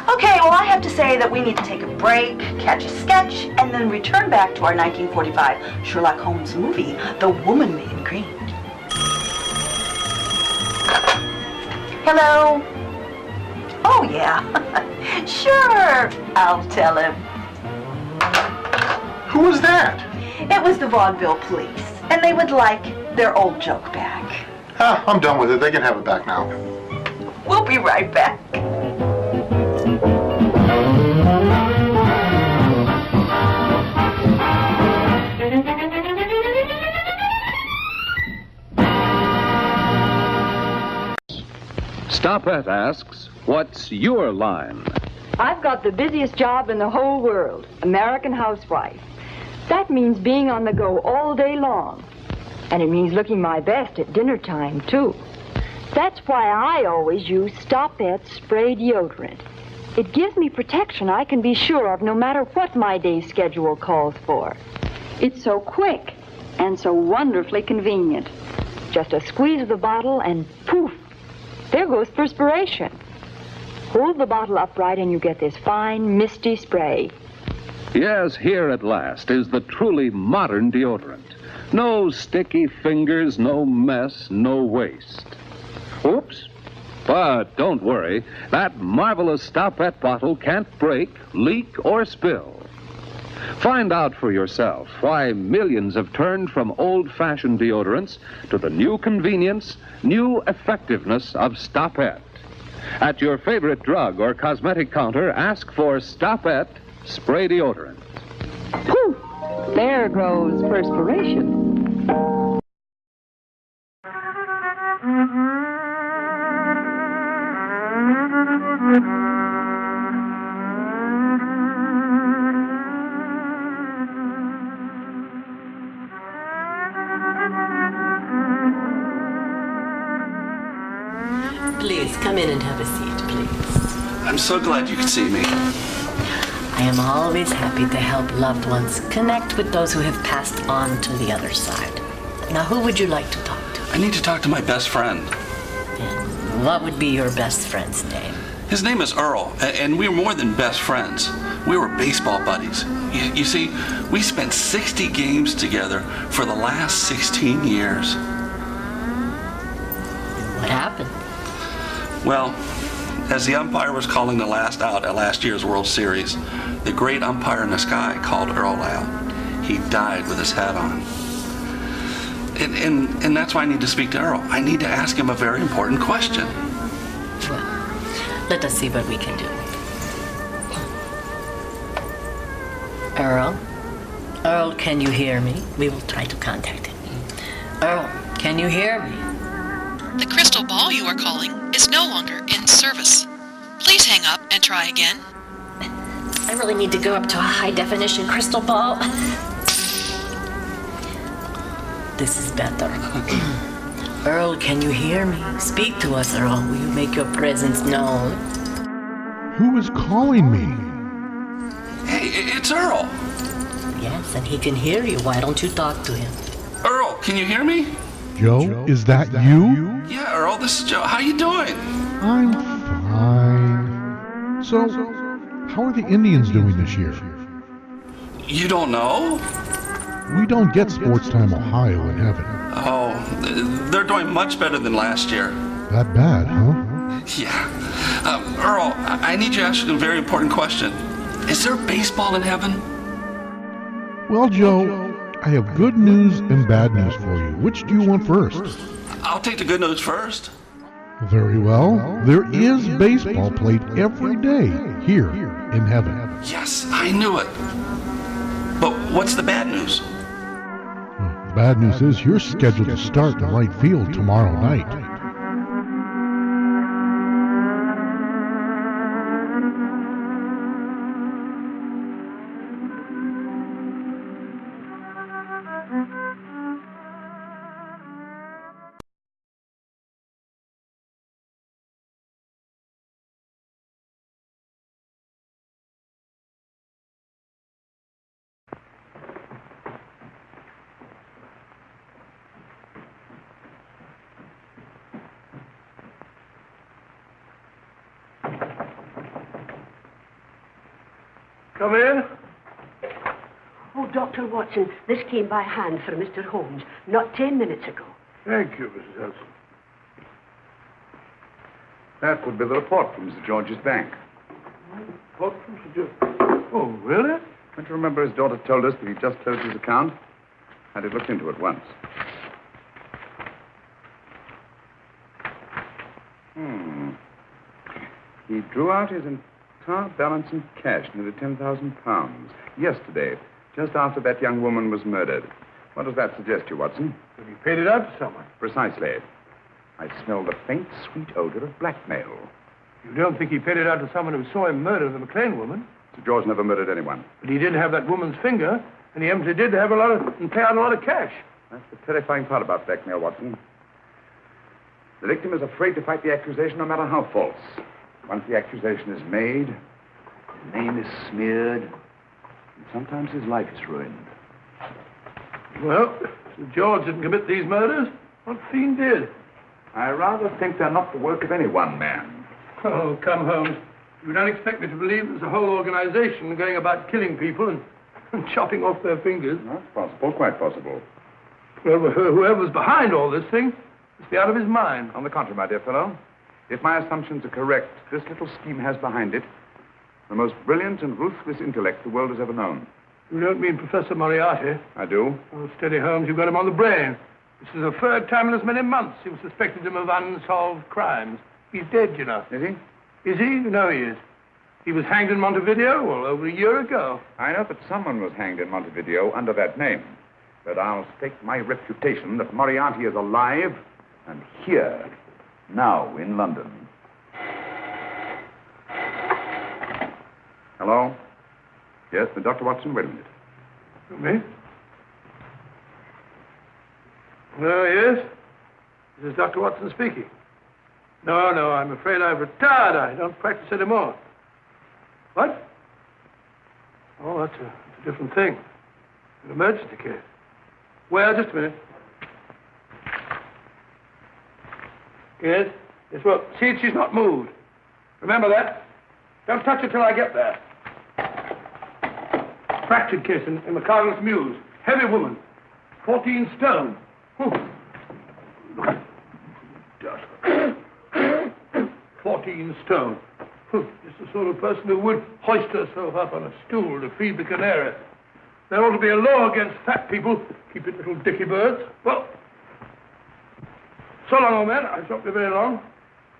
Okay, well, I have to say that we need to take a break, catch a sketch, and then return back to our 1945 Sherlock Holmes movie, The Woman in Green. Hello? Oh, yeah. Sure, I'll tell him. Who was that? It was the vaudeville police, and they would like their old joke back. Ah, I'm done with it. They can have it back now. We'll be right back. Stopette asks, what's your line? I've got the busiest job in the whole world, American housewife. That means being on the go all day long. And it means looking my best at dinner time, too. That's why I always use Stopette spray deodorant. It gives me protection I can be sure of no matter what my day's schedule calls for. It's so quick and so wonderfully convenient. Just a squeeze of the bottle and poof, there goes perspiration. Hold the bottle upright and you get this fine, misty spray. Yes, here at last is the truly modern deodorant. No sticky fingers, no mess, no waste. Oops. But don't worry, that marvelous Stopette bottle can't break, leak, or spill. Find out for yourself why millions have turned from old-fashioned deodorants to the new convenience, new effectiveness of Stopette. At your favorite drug or cosmetic counter, ask for Stopette spray deodorant. Poof! There goes perspiration. Please, come in and have a seat, please. I'm so glad you could see me. I am always happy to help loved ones connect with those who have passed on to the other side. Now, who would you like to talk to? I need to talk to my best friend. And what would be your best friend's name? His name is Earl, and we're more than best friends. We were baseball buddies. You see, we spent 60 games together for the last 16 years. What happened? Well, as the umpire was calling the last out at last year's World Series, the great umpire in the sky called Earl out. He died with his hat on. And that's why I need to speak to Earl. I need to ask him a very important question. Well, let us see what we can do. Earl? Earl, can you hear me? We will try to contact him. Earl, can you hear me? The crystal ball you are calling is no longer in service. Please hang up and try again. I really need to go up to a high-definition crystal ball. This is better. Earl, can you hear me? Speak to us, Earl. Will you make your presence known? Who is calling me? Hey, it's Earl. Yes, and he can hear you. Why don't you talk to him? Earl, can you hear me? Joe, is that you? Yeah, Earl, this is Joe. How you doing? I'm fine. So, how are the Indians doing this year? You don't know? We don't get Sports Time Ohio in heaven. Oh, they're doing much better than last year. That bad, huh? Yeah. Earl, I need you to ask you a very important question. Is there baseball in heaven? Well, Joe, I have good news and bad news for you. Which do you want first? I'll take the good news first. Very well. There is baseball played every day here in heaven. Yes, I knew it. But what's the bad news? bad news is you're scheduled to start in right field tomorrow night. Come in. Oh, Dr. Watson, this came by hand for Mr. Holmes not 10 minutes ago. Thank you, Mrs. Elson. That would be the report from Mr. George's bank. Report from Mr. George? Oh, really? Don't you remember his daughter told us that he just closed his account? Had it looked into at once. He drew out his entire balance in cash, nearly £10,000, yesterday, just after that young woman was murdered. What does that suggest you, Watson? That he paid it out to someone. Precisely. I smell the faint, sweet odor of blackmail. You don't think he paid it out to someone who saw him murder the McLean woman? Sir George never murdered anyone. But he did have that woman's finger, and he empty did have and pay out a lot of cash. That's the terrifying part about blackmail, Watson. The victim is afraid to fight the accusation no matter how false. Once the accusation is made, his name is smeared, and sometimes his life is ruined. Well, Sir George didn't commit these murders. What fiend did? I rather think they're not the work of any one man. Oh, come, Holmes. You don't expect me to believe there's a whole organization going about killing people and chopping off their fingers. That's possible, quite possible. Well, whoever's behind all this thing must be out of his mind. On the contrary, my dear fellow, if my assumptions are correct, this little scheme has behind it the most brilliant and ruthless intellect the world has ever known. You don't mean Professor Moriarty? I do. Oh, steady, Holmes. You've got him on the brain. This is the third time in as many months you've suspected him of unsolved crimes. He's dead, you know. Is he? Is he? You know he is. He was hanged in Montevideo, well, over a year ago. I know that someone was hanged in Montevideo under that name. But I'll stake my reputation that Moriarty is alive and here, now in London. Hello? Yes, Dr. Watson, wait a minute. Me? Yes? This is Dr. Watson speaking. No, I'm afraid I've retired. I don't practice anymore. What? Oh, that's a different thing. An emergency case. Well, just a minute. Yes? Yes, well, see, she's not moved. Remember that? Don't touch her till I get there. Fractured case in McCardle's Mews. Heavy woman. 14 stone. 14 stone. Just the sort of person who would hoist herself up on a stool to feed the canary. There ought to be a law against fat people. Keep it little dicky birds. Well, so long, old man. I shan't be very long.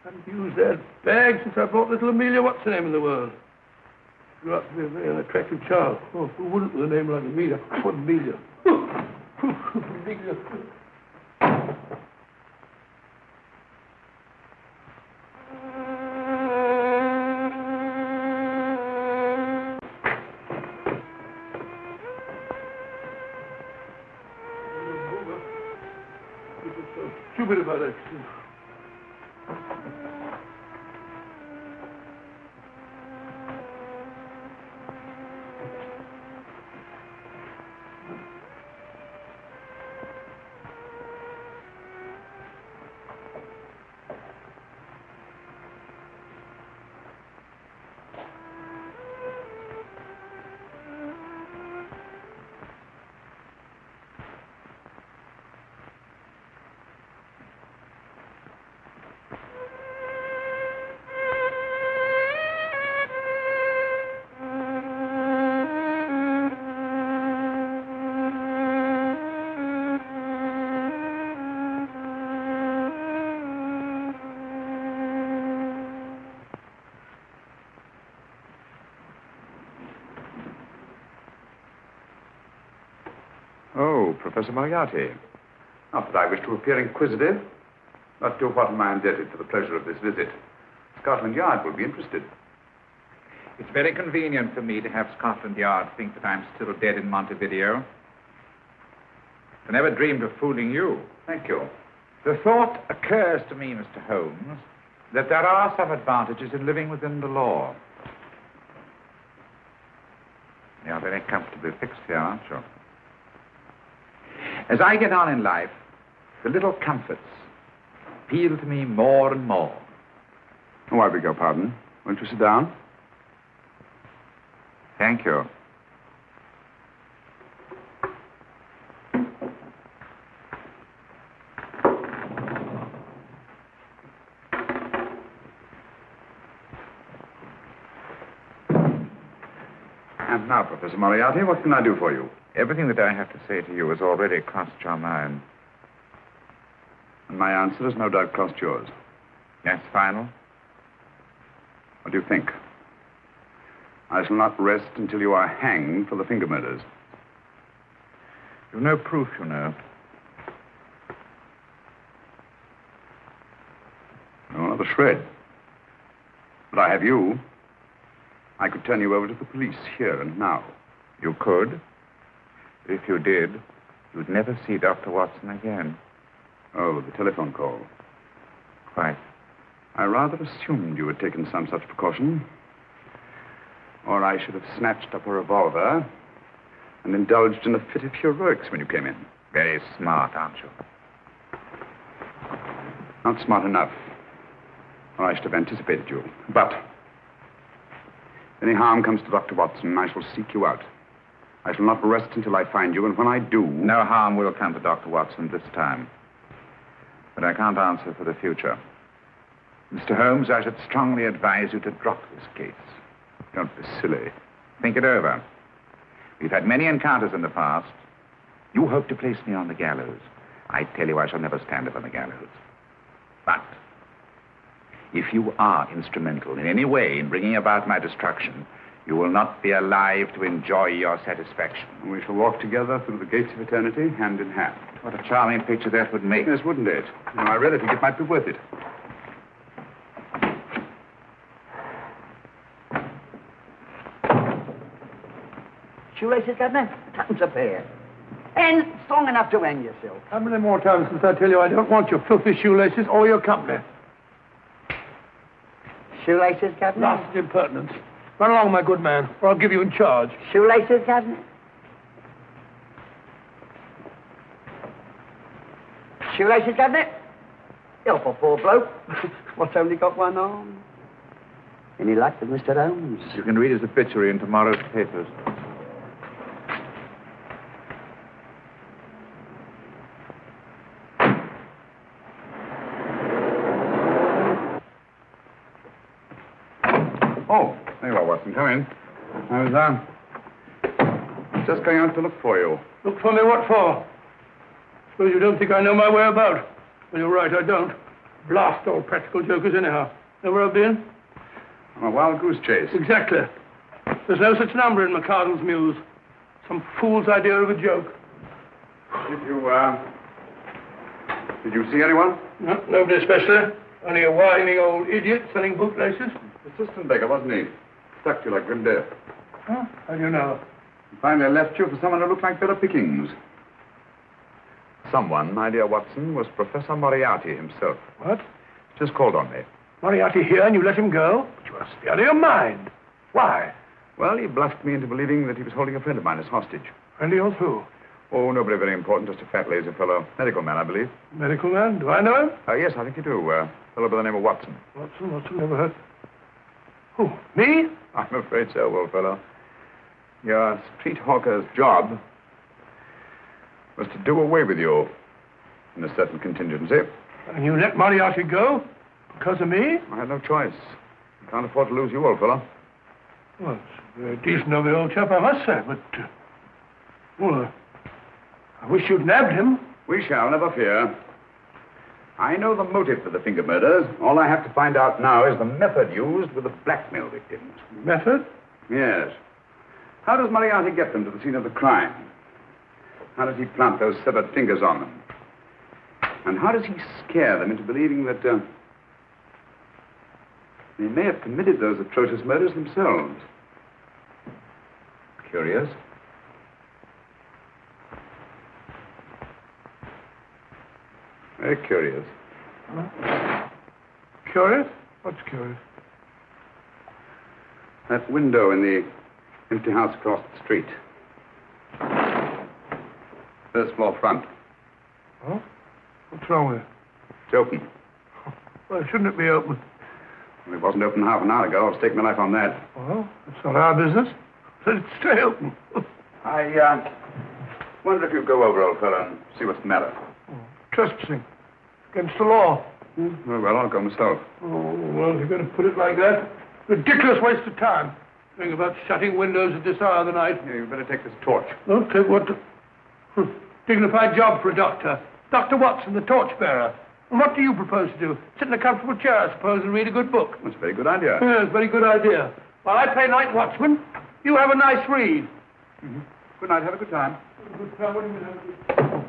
I haven't used that bag since I brought little Amelia. What's her name in the world? Grew up to be a very attractive child. Oh, who wouldn't with a name like Amelia? What Amelia? Amelia. Stupid about that. you, Professor Moriarty. Not that I wish to appear inquisitive, but to what am I indebted for the pleasure of this visit? Scotland Yard will be interested. It's very convenient for me to have Scotland Yard think that I'm still dead in Montevideo. I never dreamed of fooling you. Thank you. The thought occurs to me, Mr. Holmes, that there are some advantages in living within the law. You're very comfortably fixed here, aren't you? As I get on in life, the little comforts appeal to me more and more. Oh, I beg your pardon. Won't you sit down? Thank you. And now, Professor Moriarty, what can I do for you? Everything that I have to say to you has already crossed your mind. And my answer has no doubt crossed yours. That's final? What do you think? I shall not rest until you are hanged for the finger murders. You've no proof, you know. No, not a shred. But I have you. I could turn you over to the police here and now. You could. If you did, you'd never see Dr. Watson again. Oh, the telephone call. Quite. I rather assumed you had taken some such precaution. Or I should have snatched up a revolver and indulged in a fit of heroics when you came in. Very smart, aren't you? Not smart enough. Or I should have anticipated you. But if any harm comes to Dr. Watson, I shall seek you out. I shall not rest until I find you, and when I do... No harm will come to Dr. Watson this time. But I can't answer for the future. Mr. Holmes, I should strongly advise you to drop this case. Don't be silly. Think it over. We've had many encounters in the past. You hope to place me on the gallows. I tell you I shall never stand upon the gallows. But if you are instrumental in any way in bringing about my destruction, you will not be alive to enjoy your satisfaction. We shall walk together through the gates of eternity, hand in hand. What a charming picture that would make. Yes, wouldn't it? No, I really think it might be worth it. Shoelaces, Governor? Tuppence a pair. And strong enough to hang yourself. How many more times since I tell you I don't want your filthy shoelaces or your company? Shoelaces, Governor? Nasty impertinence. Run along, my good man, or I'll give you in charge. Shoelaces, Governor? Shoelaces, Governor? Help a poor bloke. What's only got one arm? Any luck with Mr. Holmes? You can read his obituary in tomorrow's papers. Oh, there you are, Watson. Come in. I was, just going out to look for you. Look for me what for? Suppose you don't think I know my way about. Well, you're right, I don't. Blast all practical jokers anyhow. Know where I've been? On a wild goose chase. Exactly. There's no such number in McCardle's Muse. Some fool's idea of a joke. Did you see anyone? No, nobody especially. Only a whining old idiot selling bootlaces. Assistant beggar, wasn't he? Stuck to you like grim death. Huh? How do you know? And finally, I left you for someone who looked like Philip Pickings. Someone, my dear Watson, was Professor Moriarty himself. What? Just called on me. Moriarty here and you let him go? But you must be out of your mind. Why? Well, he bluffed me into believing that he was holding a friend of mine as hostage. Friend of yours who? Oh, nobody very important, just a fat, lazy fellow. Medical man, I believe. Medical man? Do I know him? Yes, I think you do. A fellow by the name of Watson. Watson, never heard. Who, me? I'm afraid so, old fellow. Your street hawker's job was to do away with you in a certain contingency. And you let Moriarty go? Because of me? I had no choice. I can't afford to lose you, old fellow. Well, it's very decent of the old chap, I must say, but... I wish you'd nabbed him. We shall, never fear. I know the motive for the finger murders. All I have to find out now is the method used with the blackmail victims. Method? Yes. How does Moriarty get them to the scene of the crime? How does he plant those severed fingers on them? And how does he scare them into believing that they may have committed those atrocious murders themselves? Curious. Very curious. Curious? What's curious? That window in the empty house across the street. First floor front. Oh? What's wrong with it? It's open. Well, shouldn't it be open? Well, it wasn't open half an hour ago. I'll stake my life on that. Well, it's not our business. Let it stay open. I wonder if you'd go over, old fellow, and see what's the matter. Trespassing. Against the law. Very well, I'll go myself. Oh, well, if you're going to put it like that, ridiculous waste of time. Think about shutting windows at this hour of the night. Yeah, you'd better take this torch. Don't take what... Dignified job for a doctor. Dr. Watson, the torchbearer. And what do you propose to do? Sit in a comfortable chair, I suppose, and read a good book? That's a very good idea. Yes, very good idea. While I play night watchman, you have a nice read. Mm-hmm. Good night. Have a good time. Good time. What do you mean, have a good time?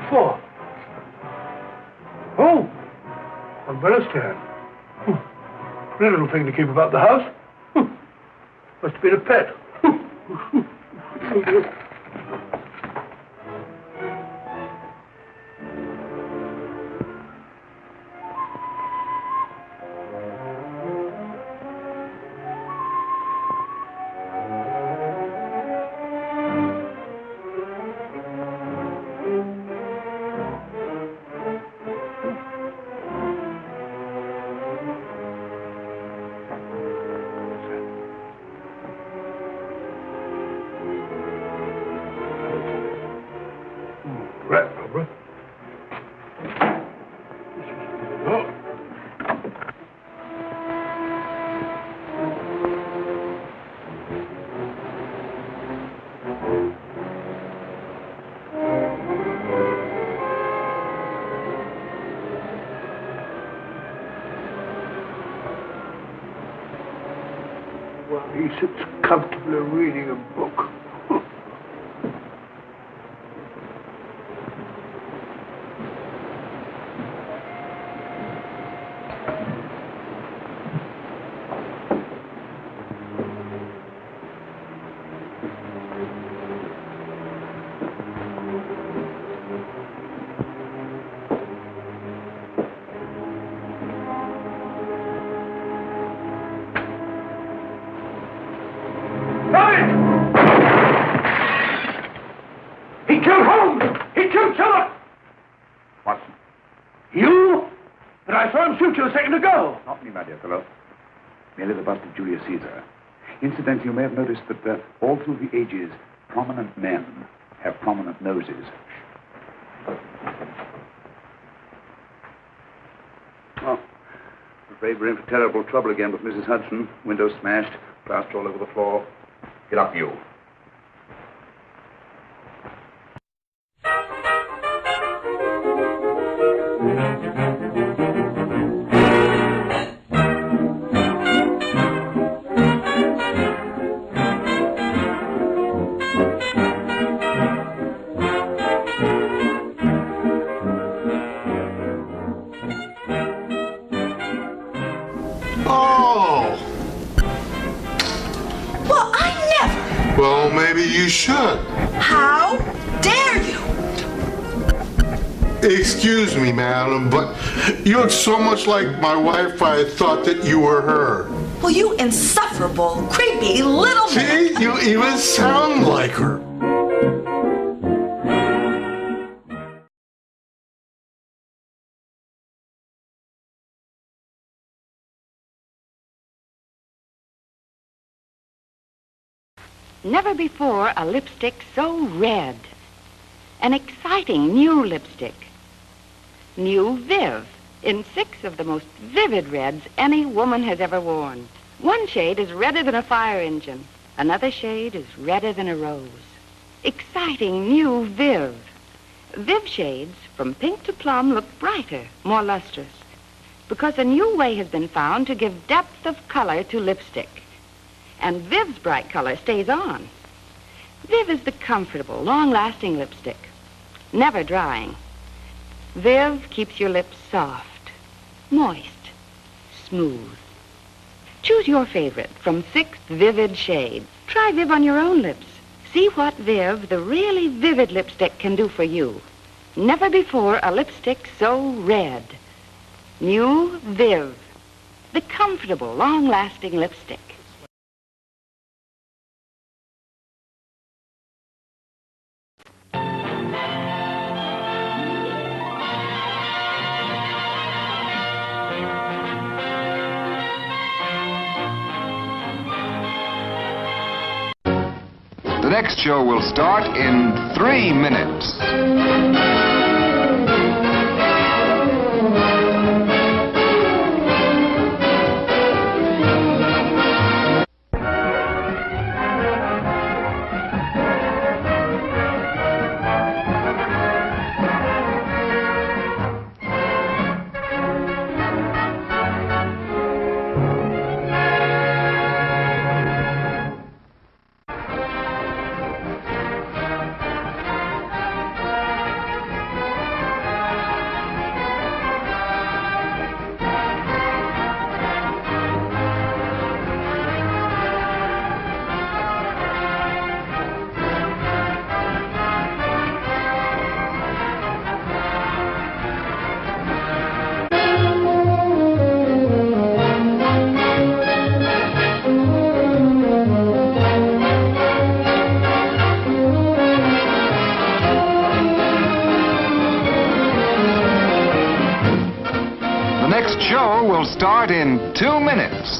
For? Oh, umbrella stand. Pretty little thing to keep about the house. Must have been a pet. He sits comfortably reading a book. A second ago. Not me, my dear fellow. Merely the bust of Julius Caesar. Incidentally, you may have noticed that all through the ages, prominent men have prominent noses. Oh, I'm afraid we're in for terrible trouble again with Mrs. Hudson. Windows smashed, plaster all over the floor. Get up, you. Well, maybe you should. How dare you? Excuse me, madam, but you look so much like my wife, I thought that you were her. Well, you insufferable, creepy little man. See, you even sound like her. Never before a lipstick so red. An exciting new lipstick. New Viv. in 6 of the most vivid reds any woman has ever worn. One shade is redder than a fire engine. Another shade is redder than a rose. Exciting new Viv. Viv shades from pink to plum look brighter, more lustrous, because a new way has been found to give depth of color to lipstick. And Viv's bright color stays on. Viv is the comfortable, long-lasting lipstick, never drying. Viv keeps your lips soft, moist, smooth. Choose your favorite from 6 vivid shades. Try Viv on your own lips. See what Viv, the really vivid lipstick, can do for you. Never before a lipstick so red. New Viv, the comfortable, long-lasting lipstick. The next show will start in 3 minutes. Show will start in 2 minutes.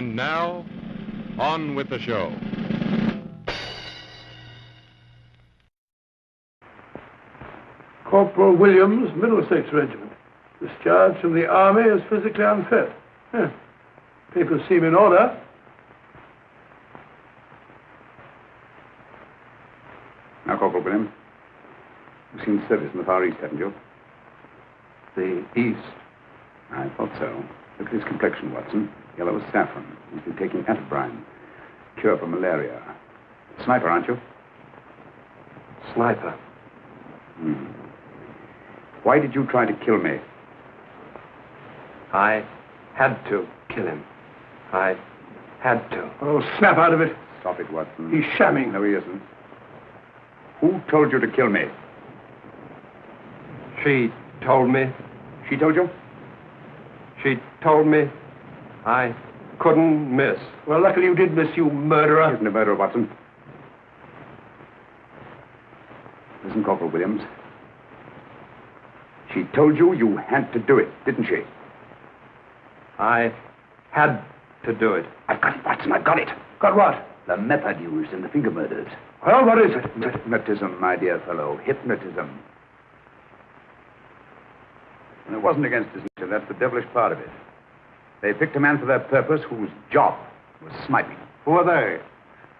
And now, on with the show. Corporal Williams, Middlesex Regiment. Discharged from the Army as physically unfit. Papers seem in order. Now, Corporal Williams, you've seen service in the Far East, haven't you? The East? I thought so. Look at his complexion, Watson. Yellow as saffron. He's been taking Atabrine. Cure for malaria. Sniper, aren't you? Sniper. Why did you try to kill me? I had to kill him. I had to. Oh, snap out of it. Stop it, Watson. He's shamming. No, he isn't. Who told you to kill me? She told me. She told you? She told me I couldn't miss. Well, luckily you did miss, you murderer. He isn't a murderer, Watson. Listen, Corporal Williams. She told you you had to do it, didn't she? I had to do it. I've got it, Watson, I've got it. Got what? The method used in the finger murders. Well, what is it? Hypnotism, my dear fellow. Hypnotism. And it wasn't against his nature. That's the devilish part of it. They picked a man for their purpose whose job was sniping. Who are they?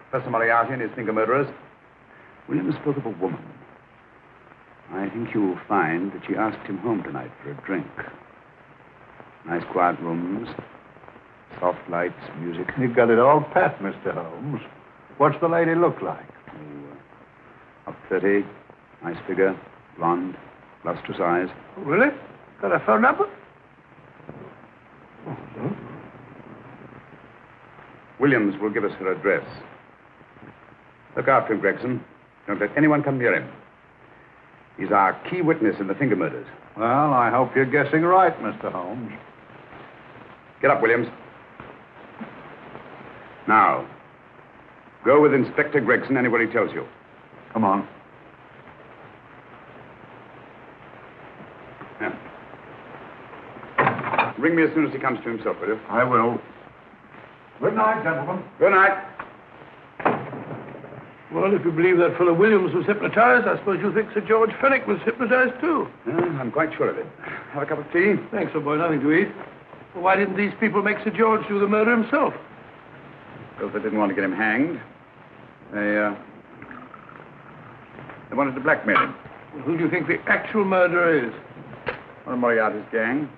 Professor Moriarty and his finger murderers. Williams spoke of a woman. I think you'll find that she asked him home tonight for a drink. Nice quiet rooms, Soft lights, music. You've got it all pat, Mr. Holmes. What's the lady look like? Up 30, nice figure, blonde, lustrous eyes. Really? Got a phone number? Williams will give us her address. Look after him, Gregson. Don't let anyone come near him. He's our key witness in the finger murders. Well, I hope you're guessing right, Mr. Holmes. Get up, Williams. Now, go with Inspector Gregson anywhere he tells you. Come on. Yeah. Ring me as soon as he comes to himself, will you? I will. Good night, gentlemen. Good night. Well, if you believe that fellow Williams was hypnotized, I suppose you think Sir George Fenwick was hypnotized too. I'm quite sure of it. Have a cup of tea? Thanks, old boy. Nothing to eat. Well, why didn't these people make Sir George do the murder himself? Because they didn't want to get him hanged. They wanted to blackmail him. Well, who do you think the actual murderer is? One of Moriarty's gang.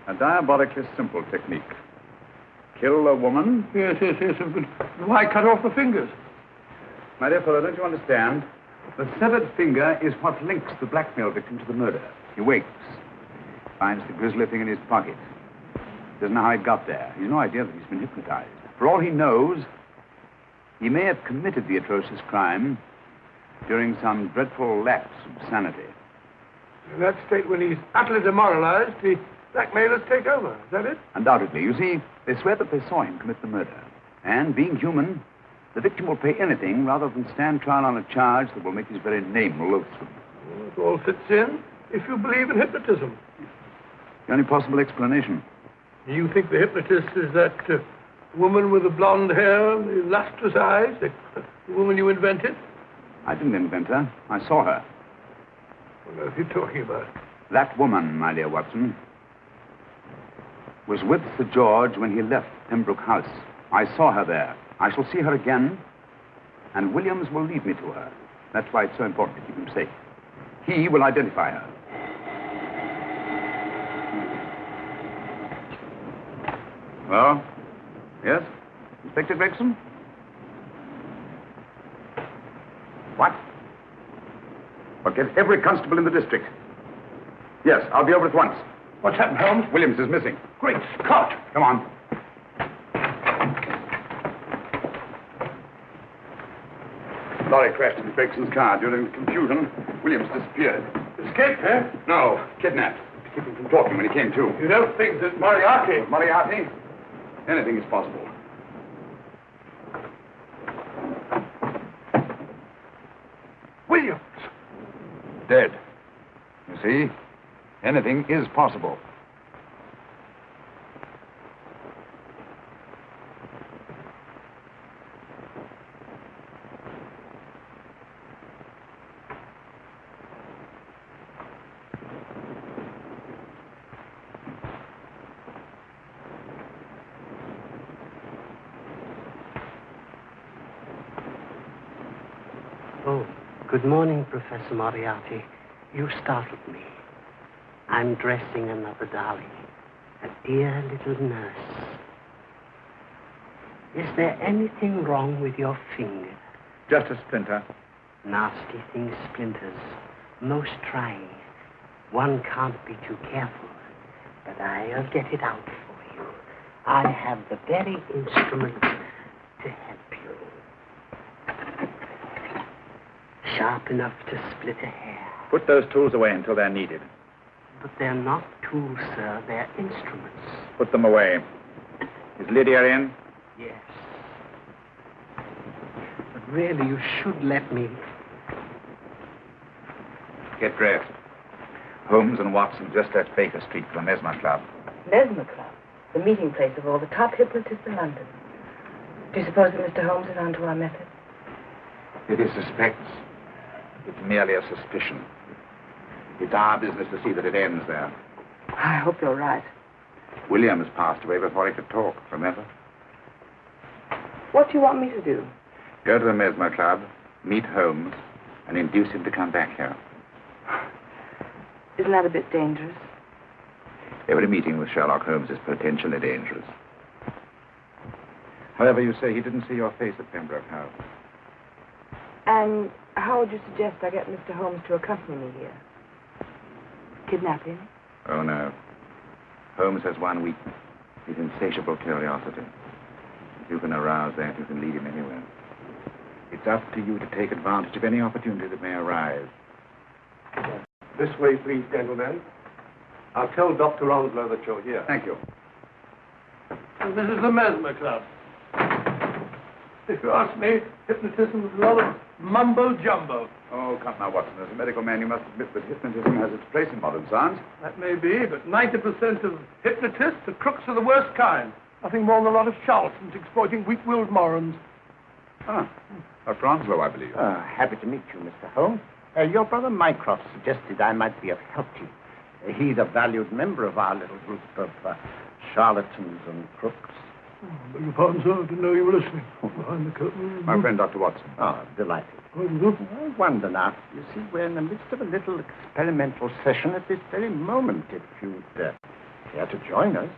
A diabolically simple technique. Kill a woman. Yes. But why cut off the fingers? My dear fellow, don't you understand? The severed finger is what links the blackmail victim to the murder. He wakes, finds the grisly thing in his pocket. Doesn't know how it got there. He's no idea that he's been hypnotized. For all he knows, he may have committed the atrocious crime during some dreadful lapse of sanity. In that state, when he's utterly demoralized, the blackmailers take over. Is that it? Undoubtedly. You see, they swear that they saw him commit the murder. And being human, the victim will pay anything rather than stand trial on a charge that will make his very name loathsome. Well, it all fits in if you believe in hypnotism. The only possible explanation. Do you think the hypnotist is that woman with the blonde hair and the lustrous eyes, the woman you invented? I didn't invent her. I saw her. What on earth are you talking about? That woman, my dear Watson, was with Sir George when he left Pembroke House. I saw her there. I shall see her again, and Williams will lead me to her. That's why it's so important to keep him safe. He will identify her. Well, yes? Inspector Gregson? What? Well, get every constable in the district. Yes, I'll be over at once. What's happened, Holmes? Williams is missing. Great Scott! Come on. Lorry crashed into Gregson's car. During the confusion, Williams disappeared. Escaped, eh? No, kidnapped. To keep him from talking when he came to. You don't think that Moriarty... Moriarty? Anything is possible. Williams! Dead. You see? Anything is possible. Oh, good morning, Professor Moriarty. You startled me. I'm dressing another darling, a dear little nurse. Is there anything wrong with your finger? Just a splinter. Nasty thing, splinters. Most trying. One can't be too careful. But I'll get it out for you. I have the very instrument to help you. Sharp enough to split a hair. Put those tools away until they're needed. But they're not tools, sir. They're instruments. Put them away. Is Lydia in? Yes. But really, you should let me. Get dressed. Holmes and Watson just left Baker Street for the Mesmer Club. Mesmer Club, the meeting place of all the top hypnotists in London. Do you suppose that Mr. Holmes is onto our method? If he suspects, it's merely a suspicion. It's our business to see that it ends there. I hope you're right. Williams passed away before he could talk, remember? What do you want me to do? Go to the Mesmer Club, meet Holmes, and induce him to come back here. Isn't that a bit dangerous? Every meeting with Sherlock Holmes is potentially dangerous. However, you say he didn't see your face at Pembroke House. And how would you suggest I get Mr. Holmes to accompany me here? Kidnap him? Oh, no. Holmes has one weakness. His insatiable curiosity. If you can arouse that, you can lead him anywhere. It's up to you to take advantage of any opportunity that may arise. This way, please, gentlemen. I'll tell Dr. Onslow that you're here. Thank you. And this is the Mesmer Club. If you ask me, hypnotism is a lot of mumbo-jumbo. Oh, come now, Watson. As a medical man, you must admit that hypnotism has its place in modern science. That may be, but 90% of hypnotists are crooks of the worst kind. Nothing more than a lot of charlatans exploiting weak-willed morons. Ah, Dr. Onslow, I believe. Happy to meet you, Mr. Holmes. Your brother Mycroft suggested I might be of help to you. He's a valued member of our little group of charlatans and crooks. I beg your pardon, sir. I didn't know you were listening. Behind the curtain. My friend, Dr. Watson. Oh, delighted. I wonder now. You see, we're in the midst of a little experimental session at this very moment. If you'd care to join us.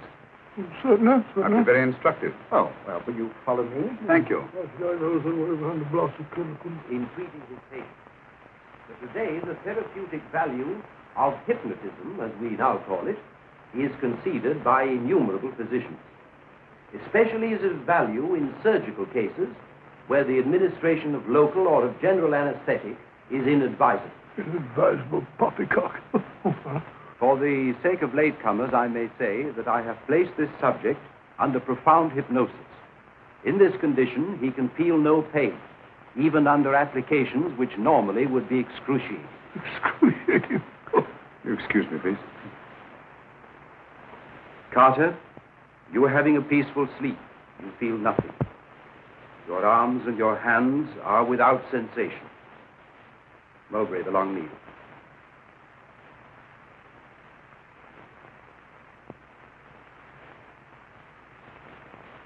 Certainly. That'd be very instructive. Oh, well, will you follow me? Thank you. In treating his patient. But today, the therapeutic value of hypnotism, as we now call it, is conceded by innumerable physicians. Especially is of value in surgical cases where the administration of local or of general anesthetic is inadvisable. Inadvisable poppycock. For the sake of latecomers, I may say that I have placed this subject under profound hypnosis. In this condition, he can feel no pain, even under applications which normally would be excruciating. Excruciating? You excuse me, please. Carter, you are having a peaceful sleep. You feel nothing. Your arms and your hands are without sensation. Mowbray, the long needle.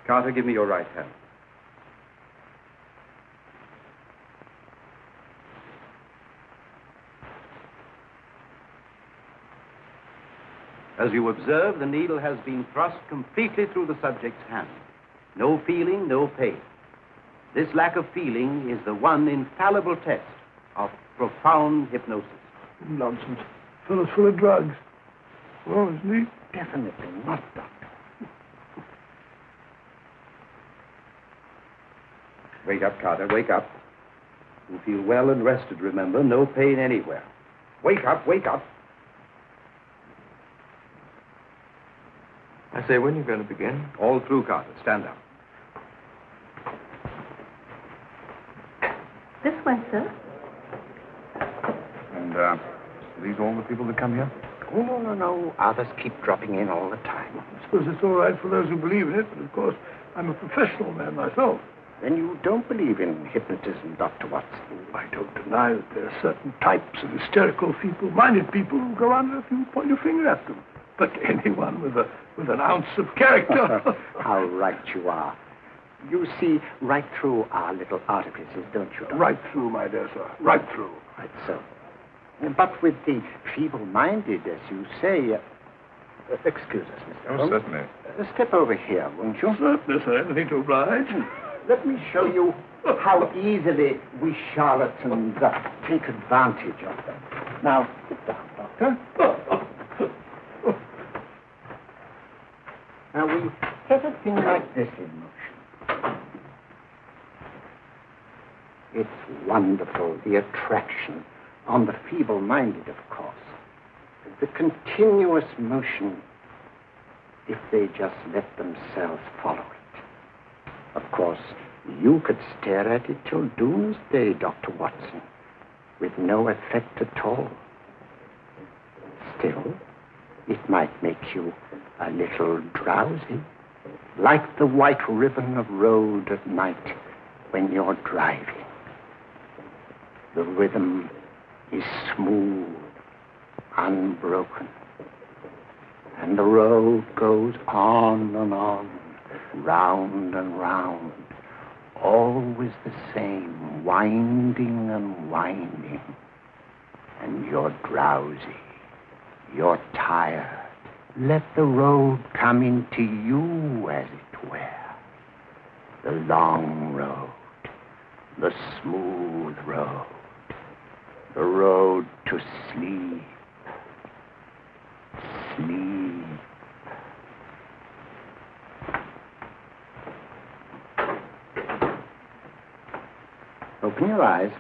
Carter, give me your right hand. As you observe, the needle has been thrust completely through the subject's hand. No feeling, no pain. This lack of feeling is the one infallible test of profound hypnosis. Nonsense. Fellow's full of drugs. Well, isn't he? Definitely not, Doctor. Wake up, Carter, wake up. You feel well and rested, remember. No pain anywhere. Wake up, wake up. I say, when are you going to begin? All through, Carter. Stand up. This way, sir. And, are these all the people that come here? Oh, no. Others keep dropping in all the time. I suppose it's all right for those who believe in it, but of course, I'm a professional man myself. Then you don't believe in hypnotism, Dr. Watson? I don't deny that there are certain types of hysterical, feeble-minded people who go under if you point your finger at them. But anyone with an ounce of character... How right you are. You see right through our little artifices, don't you, Doctor? Right through, my dear sir. Right through. Right so. But with the feeble-minded, as you say... excuse us, Mr. Holmes. Certainly. Step over here, won't you? Certainly, sir. Anything to oblige. Let me show you how easily we charlatans take advantage of them. Now, sit down, Doctor. Now, we set a thing like this in motion. It's wonderful, the attraction on the feeble-minded, of course. The continuous motion, if they just let themselves follow it. Of course, you could stare at it till doomsday, Dr. Watson, with no effect at all. Still, it might make you a little drowsy, like the white ribbon of road at night when you're driving. The rhythm is smooth, unbroken, and the road goes on and on, round and round, always the same, winding and winding. And you're drowsy, you're tired. Let the road come into you, as it were. The The long road. The smooth road. The road to sleep. Sleep. Open your eyes.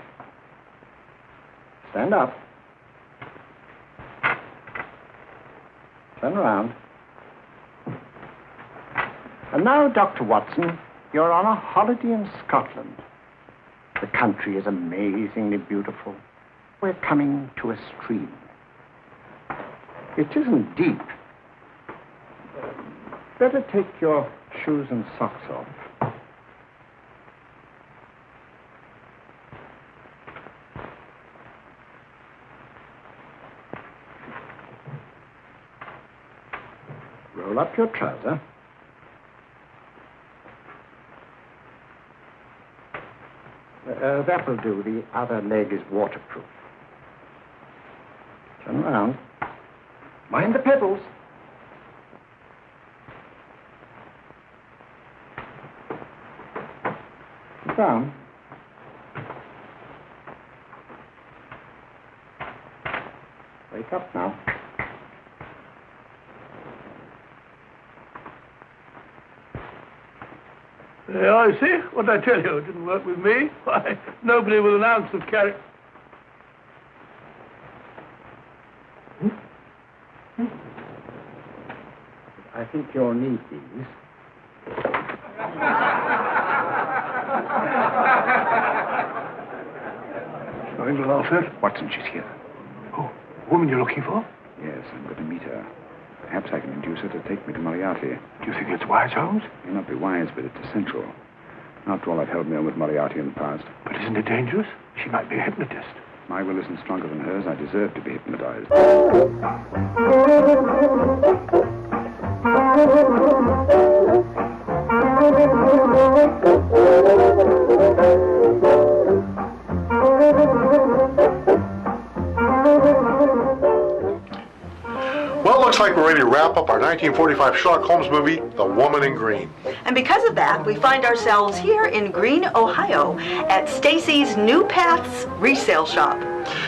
Stand up. Turn around. And now, Dr. Watson, you're on a holiday in Scotland. The country is amazingly beautiful. We're coming to a stream. It isn't deep. Better take your shoes and socks off. Roll up your trouser. That'll do. The other leg is waterproof. Turn around. Mind the pebbles. Sit down. Wake up now. I see. What did I tell you? It didn't work with me. Why, nobody with an ounce of character. I think you'll need these. Going to laugh at? Watson, she's here. Oh, the woman you're looking for? Yes, I'm going to meet her. Perhaps I can induce her to take me to Moriarty. Do you think it's wise, Holmes? It may not be wise, but it's essential. After all, I've held me on with Moriarty in the past. But isn't it dangerous? She might be a hypnotist. My will isn't stronger than hers. I deserve to be hypnotized. Well, looks like we're ready to wrap up our 1945 Sherlock Holmes movie, The Woman in Green. And because of that, we find ourselves here in Greene, Ohio, at Stacy's New Paths resale shop.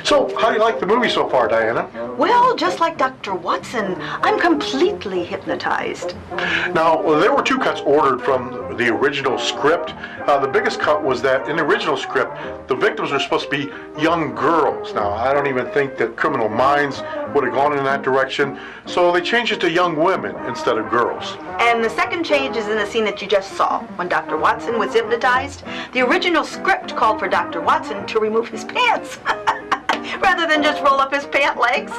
So, how do you like the movie so far, Diana? Well, just like Dr. Watson, I'm completely hypnotized. Now, there were two cuts ordered from the original script. The biggest cut was that in the original script, the victims were supposed to be young girls. Now, I don't even think that Criminal Minds would have gone in that direction, so they changed it to young women instead of girls. And the second change is in the scene that you just saw, when Dr. Watson was hypnotized. The original script called for Dr. Watson to remove his pants, rather than just roll up his pant legs.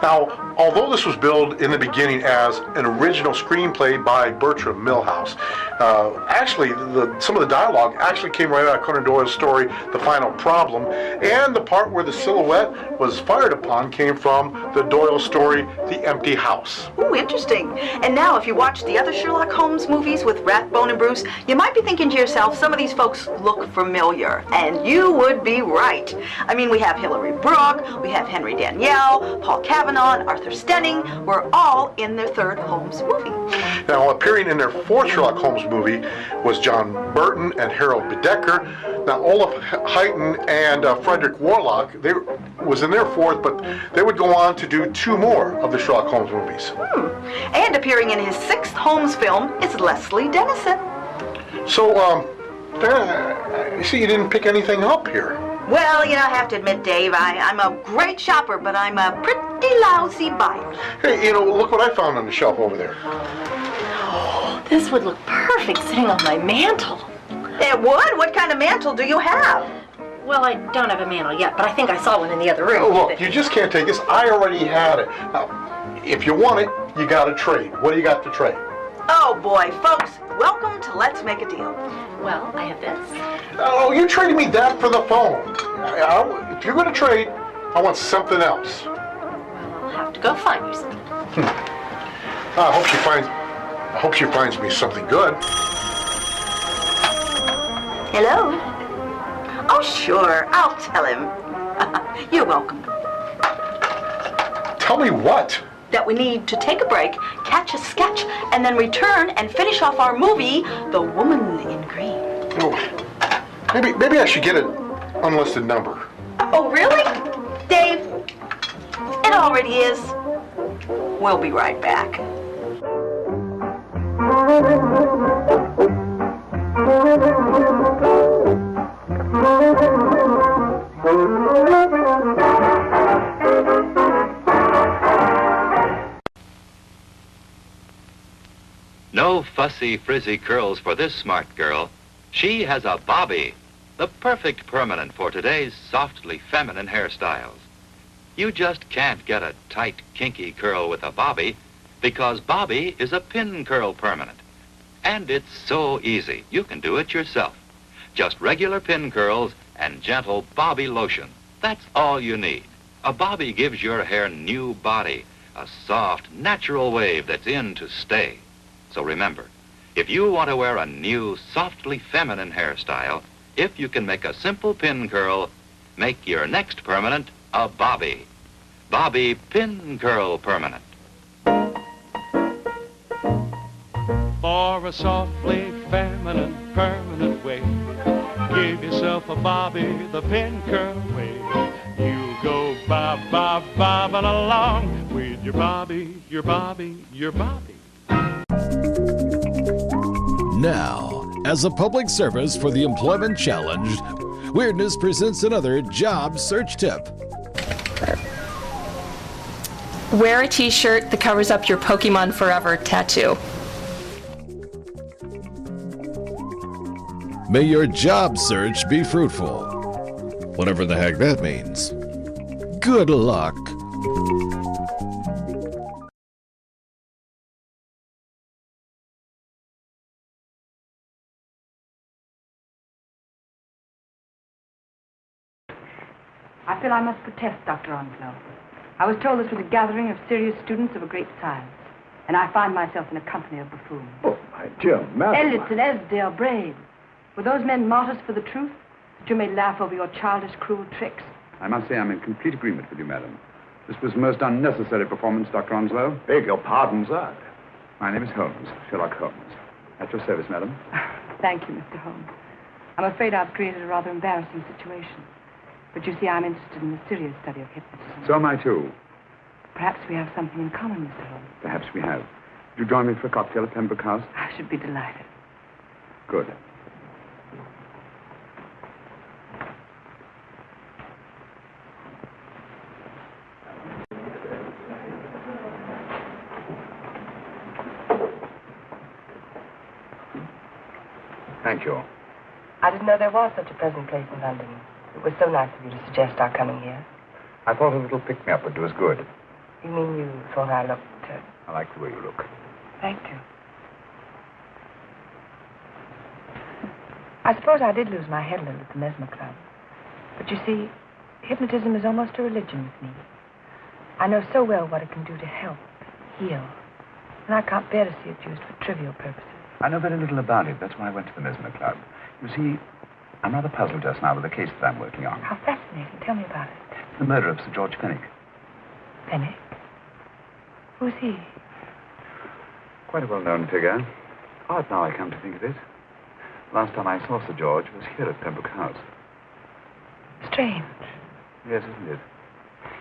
Now, although this was billed in the beginning as an original screenplay by Bertram Milhouse, actually, some of the dialogue actually came right out of Conan Doyle's story, The Final Problem, and the part where the silhouette was fired upon came from the Doyle story, The Empty House. Ooh, interesting. And now, if you watch the other Sherlock Holmes movies with Rathbone and Bruce, you might be thinking to yourself, some of these folks look familiar. And you would be right. I mean, we have Hilary Brooke, we have Henry Daniell, Paul Cavanaugh, and Arthur Stenning. We're all in their third Holmes movie. Now, appearing in their fourth Sherlock Holmes movie was John Burton and Harold Bedecker. Now, Olaf Huyton and Frederick Warlock, they was in their fourth, but they would go on to do two more of the Sherlock Holmes movies. And appearing in his sixth Holmes film is Leslie Dennison. So, you see, you didn't pick anything up here. Well, you know, I have to admit, Dave, I'm a great shopper, but I'm a pretty lousy buyer. Hey, you know, look what I found on the shelf over there. Oh, this would look perfect sitting on my mantle. It would? What kind of mantle do you have? Well, I don't have a mantle yet, but I think I saw one in the other room. Oh, look, you just can't take this. I already had it. Now, if you want it, you got to trade. What do you got to trade? Oh, boy, folks, welcome to Let's Make a Deal. Well, I have this. Oh, you traded me that for the phone. If you're going to trade, I want something else. Well, I'll have to go find you something. I hope she finds me something good. Hello? Oh, sure, I'll tell him. You're welcome. Tell me what? that we need to take a break, catch a sketch, and then return and finish off our movie, The Woman in Green. Oh, maybe I should get an unlisted number. Oh, really? Dave, it already is. We'll be right back. No fussy, frizzy curls for this smart girl. She has a bobby, the perfect permanent for today's softly feminine hairstyles. You just can't get a tight, kinky curl with a bobby because bobby is a pin curl permanent. And it's so easy. You can do it yourself. Just regular pin curls and gentle bobby lotion. That's all you need. A bobby gives your hair new body, a soft, natural wave that's in to stay. So remember, if you want to wear a new, softly feminine hairstyle, if you can make a simple pin curl, make your next permanent a bobby. Bobby Pin Curl Permanent. For a softly feminine, permanent way, give yourself a bobby, the pin curl way. You go bobbing along with your bobby, your bobby, your bobby. Now, as a public service for the Employment Challenge, Weirdness presents another job search tip. Wear a t-shirt that covers up your Pokemon Forever tattoo. May your job search be fruitful. Whatever the heck that means. Good luck. I feel I must protest, Dr. Onslow. I was told this was a gathering of serious students of a great science, and I find myself in a company of buffoons. Oh, my dear madam. Elliot and Esdale brave. Were those men martyrs for the truth, that you may laugh over your childish, cruel tricks? I must say I'm in complete agreement with you, madam. This was a most unnecessary performance, Dr. Onslow. Beg your pardon, sir. My name is Holmes, Sherlock Holmes. At your service, madam. Thank you, Mr. Holmes. I'm afraid I've created a rather embarrassing situation. But you see, I'm interested in the serious study of hypnotism. So am I, too. Perhaps we have something in common, Mr. Holmes. Perhaps we have. Would you join me for a cocktail at Pembroke House? I should be delighted. Good. Thank you. I didn't know there was such a pleasant place in London. It was so nice of you to suggest our coming here. I thought a little pick-me-up would do us good. You mean you thought I looked... I like the way you look. Thank you. I suppose I did lose my head a little at the Mesmer Club. But you see, hypnotism is almost a religion with me. I know so well what it can do to help, heal. And I can't bear to see it used for trivial purposes. I know very little about it. That's why I went to the Mesmer Club. You see, I'm rather puzzled just now with the case that I'm working on. How fascinating. Tell me about it. The murder of Sir George Fenwick. Fenwick? Who's he? Quite a well-known figure. Odd now I come to think of it. Last time I saw Sir George was here at Pembroke House. Strange. Yes, isn't it?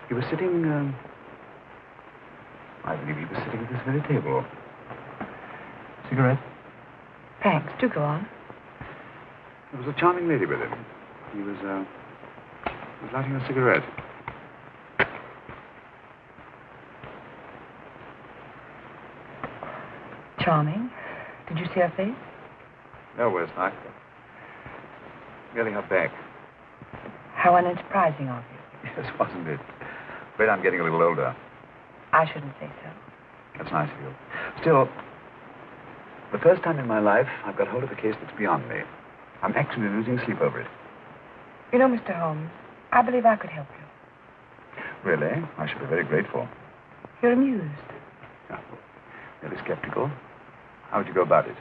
He was sitting, I believe he was sitting at this very table. Cigarette? Thanks. Do go on. There was a charming lady with him. He was lighting a cigarette. Charming. Did you see her face? No, Wes, not. Merely her back. How unenterprising of you. Yes, wasn't it? Afraid I'm getting a little older. I shouldn't say so. That's nice of you. Still, the first time in my life, I've got hold of a case that's beyond me. I'm actually losing sleep over it. You know, Mr. Holmes, I believe I could help you. Really? I should be very grateful. You're amused. Oh, really skeptical. How would you go about it?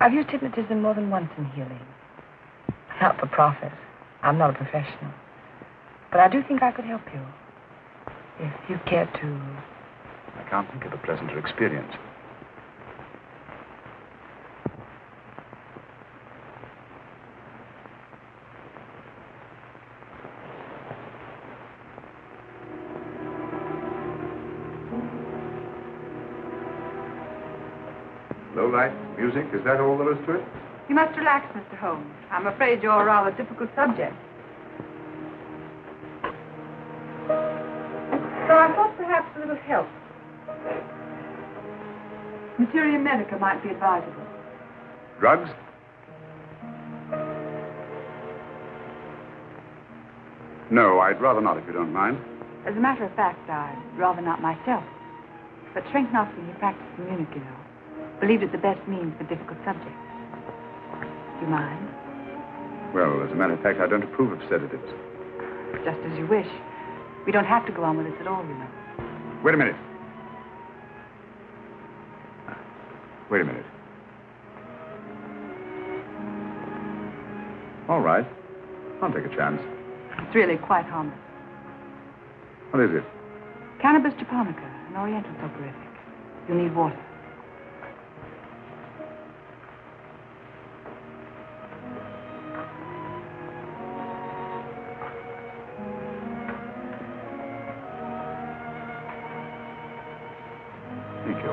I've used hypnotism more than once in healing. Not for profit. I'm not a professional. But I do think I could help you. If you care to I can't think of a pleasanter experience. Low light, music, is that all there is to it? You must relax, Mr. Holmes. I'm afraid you're a rather difficult subject. So I thought perhaps a little help. Materia medica might be advisable. Drugs? No, I'd rather not, if you don't mind. As a matter of fact, I'd rather not myself. But Schwenknowski, he practiced in Munich, you know. Believed it the best means for difficult subjects. Do you mind? Well, as a matter of fact, I don't approve of sedatives. Just as you wish. We don't have to go on with this at all, you know. Wait a minute. Wait a minute. All right. I'll take a chance. It's really quite harmless. What is it? Cannabis japonica, an oriental soporific. You'll need water. Thank you.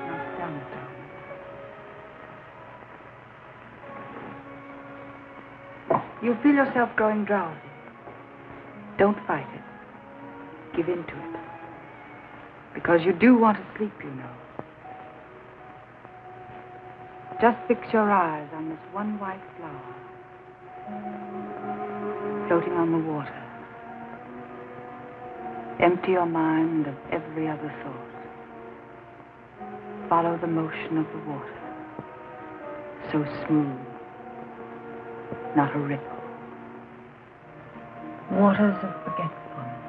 Now sit down, Mr. Holmes. You'll feel yourself growing drowsy. Don't fight it. Give in to it. Because you do want to sleep, you know. Just fix your eyes on this one white flower floating on the water. Empty your mind of every other thought. Follow the motion of the water. So smooth. Not a ripple. Waters of forgetfulness.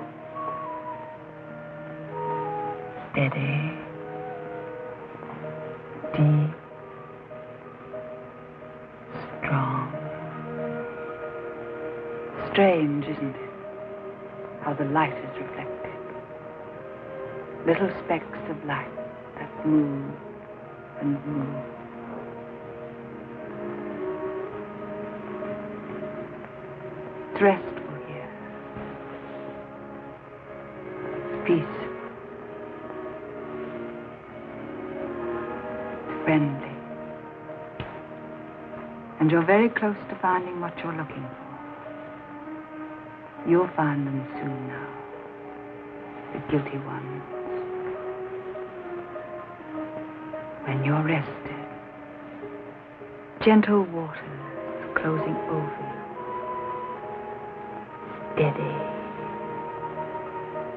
Steady. Deep. Strong. Strange, isn't it? How the light is reflected. Little specks of light that move and move. It's restful here. It's peaceful. It's friendly. And you're very close to finding what you're looking for. You'll find them soon now. The guilty ones. When you're rested, gentle waters closing over you. Steady,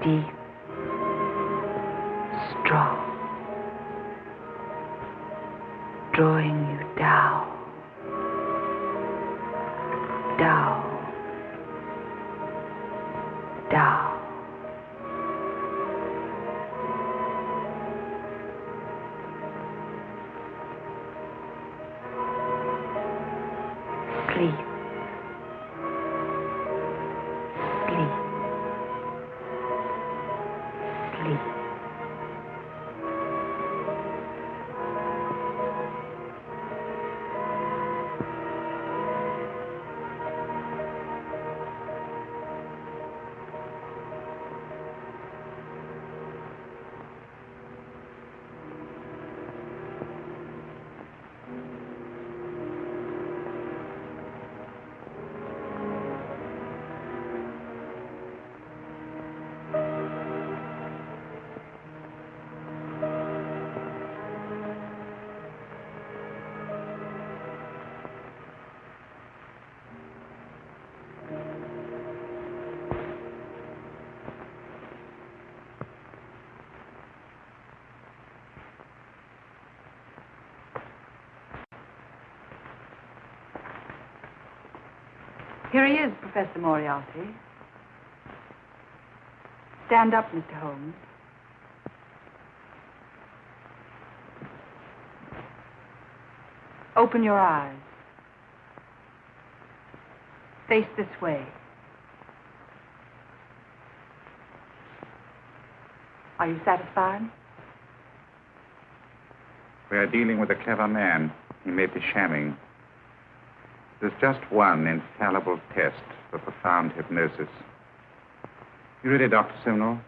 deep, strong, drawing you down, down, down. Sleep. Sleep. Sleep. Here he is, Professor Moriarty. Stand up, Mr. Holmes. Open your eyes. Face this way. Are you satisfied? We are dealing with a clever man. He may be shamming. There's just one infallible test for profound hypnosis. You ready, Dr. Simnel?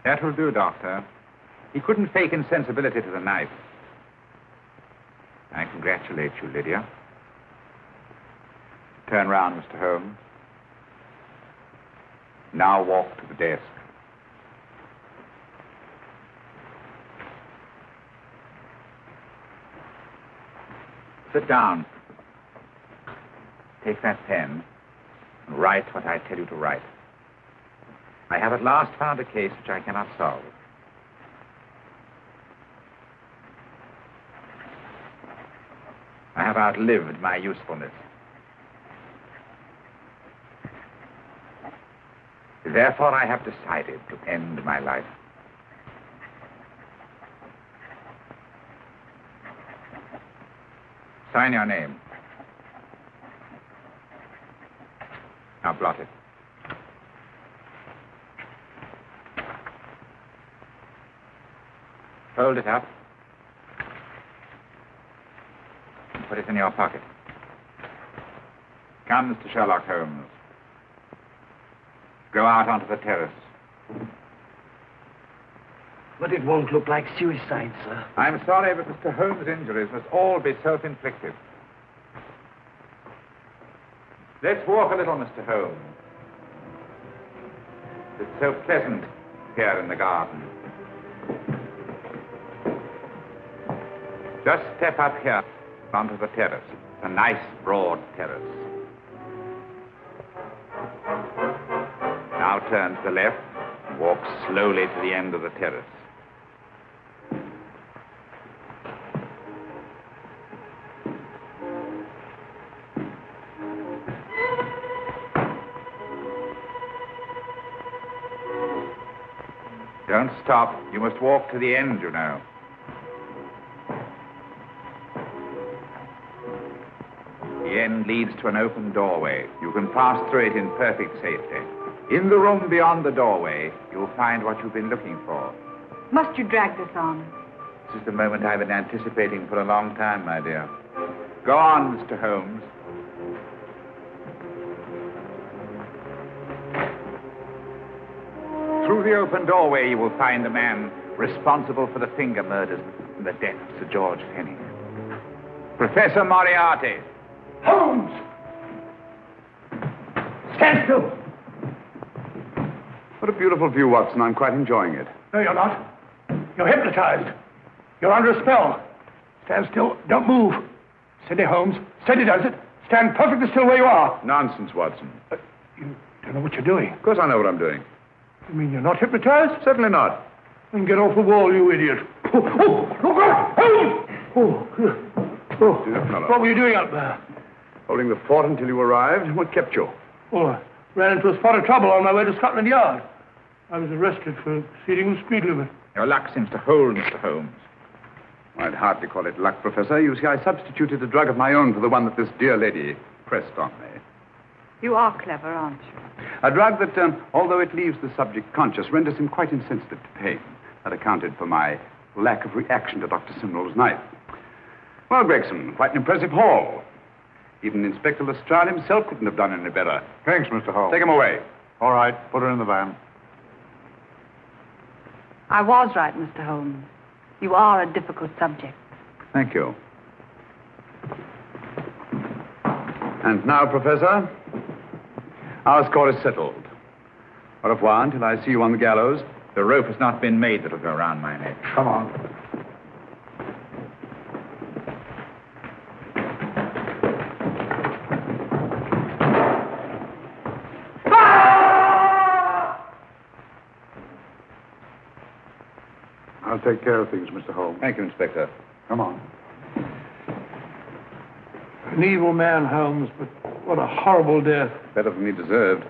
That will do, Doctor. He couldn't fake insensibility to the knife. I congratulate you, Lydia. Turn round, Mr. Holmes. Now walk to the desk. Sit down. Take that pen and write what I tell you to write. I have at last found a case which I cannot solve. I have outlived my usefulness. Therefore, I have decided to end my life. Sign your name. Now blot it. Fold it up. And put it in your pocket. Come, Mr. Sherlock Holmes. Go out onto the terrace. But it won't look like suicide, sir. I'm sorry, but Mr. Holmes' injuries must all be self-inflicted. Let's walk a little, Mr. Holmes. It's so pleasant here in the garden. Just step up here onto the terrace. A nice, broad terrace. Now turn to the left and walk slowly to the end of the terrace. Don't stop. You must walk to the end, you know. The end leads to an open doorway. You can pass through it in perfect safety. In the room beyond the doorway, you'll find what you've been looking for. Must you drag this on? This is the moment I've been anticipating for a long time, my dear. Go on, Mr. Holmes. Through the open doorway, you will find the man responsible for the finger murders and the death of Sir George Fenning. Professor Moriarty. Holmes! Stand still! What a beautiful view, Watson. I'm quite enjoying it. No, you're not. You're hypnotized. You're under a spell. Stand still. Don't move. Steady, Holmes. Steady does it. Stand perfectly still where you are. Nonsense, Watson. You don't know what you're doing. Of course I know what I'm doing. You mean you're not hypnotized? Certainly not. Then get off the wall, you idiot. Oh, look out! Oh, what were you doing up there? Holding the fort until you arrived. What kept you? Oh, I ran into a spot of trouble on my way to Scotland Yard. I was arrested for exceeding the speed limit. Your luck seems to hold, Mr. Holmes. I'd hardly call it luck, Professor. You see, I substituted a drug of my own for the one that this dear lady pressed on me. You are clever, aren't you? A drug that, although it leaves the subject conscious, renders him quite insensitive to pain. That accounted for my lack of reaction to Dr. Simnel's knife. Well, Gregson, quite an impressive haul. Even Inspector Lestrade himself couldn't have done any better. Thanks, Mr. Holmes. Take him away. All right, put her in the van. I was right, Mr. Holmes. You are a difficult subject. Thank you. And now, Professor, our score is settled. Au revoir until I see you on the gallows. The rope has not been made that'll go around my neck. Come on. I'll take care of things, Mr. Holmes. Thank you, Inspector. Come on. An evil man, Holmes, but what a horrible death. Better than he deserved.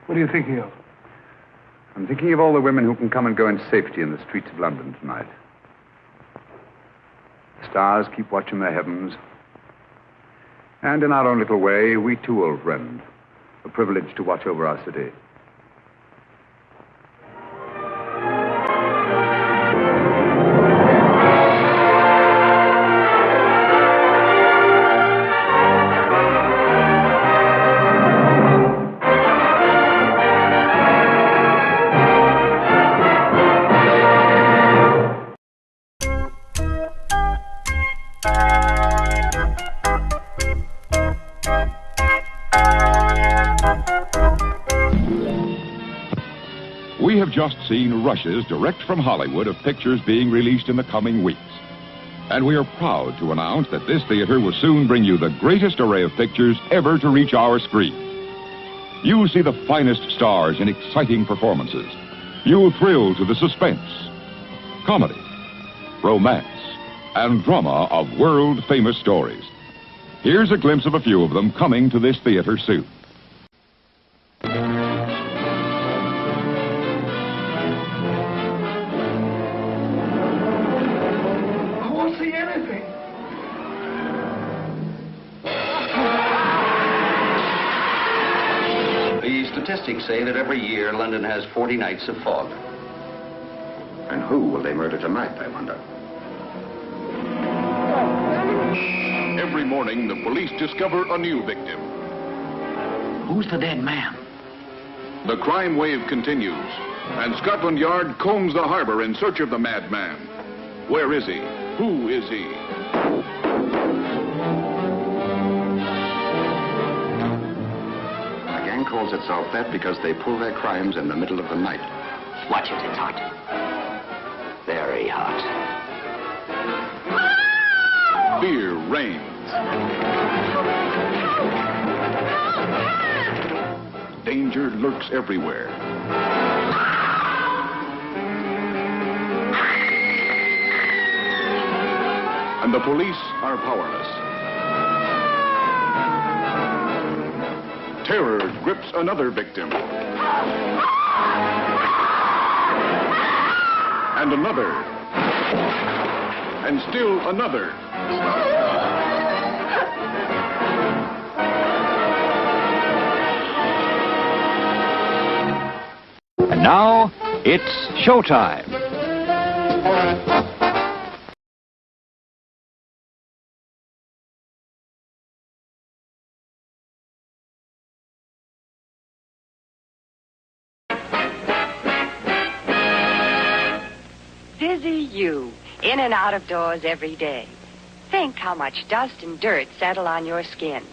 What are you thinking of? I'm thinking of all the women who can come and go in safety in the streets of London tonight. stars keep watch in the heavens. And in our own little way, we too, old friend, are privileged to watch over our city. We have just seen rushes direct from Hollywood of pictures being released in the coming weeks. And we are proud to announce that this theater will soon bring you the greatest array of pictures ever to reach our screen. You'll see the finest stars in exciting performances. You'll thrill to the suspense, comedy, romance, and drama of world-famous stories. Here's a glimpse of a few of them coming to this theater soon. Statistics say that every year London has 40 nights of fog. And who will they murder tonight, I wonder? Every morning, the police discover a new victim. Who's the dead man? The crime wave continues, and Scotland Yard combs the harbor in search of the madman. Where is he? Who is he? Calls itself that because they pull their crimes in the middle of the night. Watch it, it's hot. Very hot. Fear reigns. Danger lurks everywhere. And the police are powerless. Terror grips another victim. And another. And still another. And now, it's showtime. Busy you, in and out of doors every day. Think how much dust and dirt settle on your skin.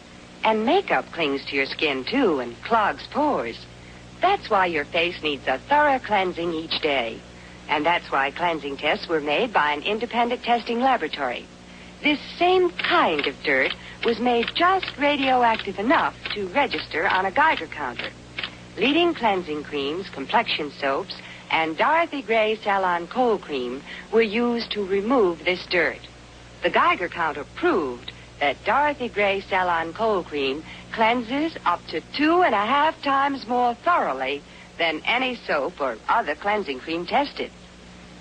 And makeup clings to your skin, too, and clogs pores. That's why your face needs a thorough cleansing each day. And that's why cleansing tests were made by an independent testing laboratory. This same kind of dirt was made just radioactive enough to register on a Geiger counter. Leading cleansing creams, complexion soaps, and Dorothy Gray Salon Cold Cream were used to remove this dirt. The Geiger counter proved that Dorothy Gray Salon Cold Cream cleanses up to 2.5 times more thoroughly than any soap or other cleansing cream tested.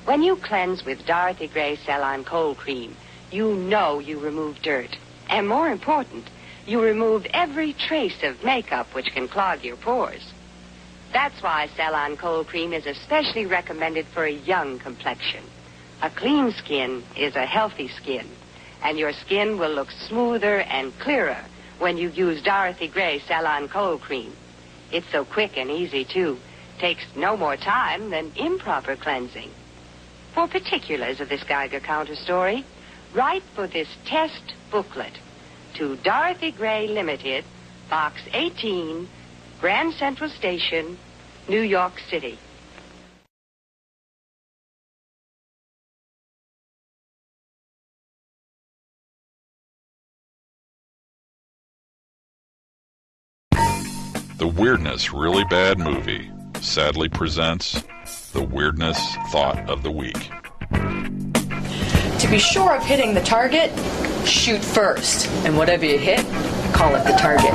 When you cleanse with Dorothy Gray Salon Cold Cream, you know you remove dirt. And more important, you remove every trace of makeup which can clog your pores. That's why Salon Cold Cream is especially recommended for a young complexion. A clean skin is a healthy skin, and your skin will look smoother and clearer when you use Dorothy Gray Salon Cold Cream. It's so quick and easy, too. Takes no more time than improper cleansing. For particulars of this Geiger counter story, write for this test booklet to Dorothy Gray Limited, Box 18, Grand Central Station, New York City. The Weirdness Really Bad Movie sadly presents the Weirdness Thought of the Week. To be sure of hitting the target, shoot first. And whatever you hit, call it the target.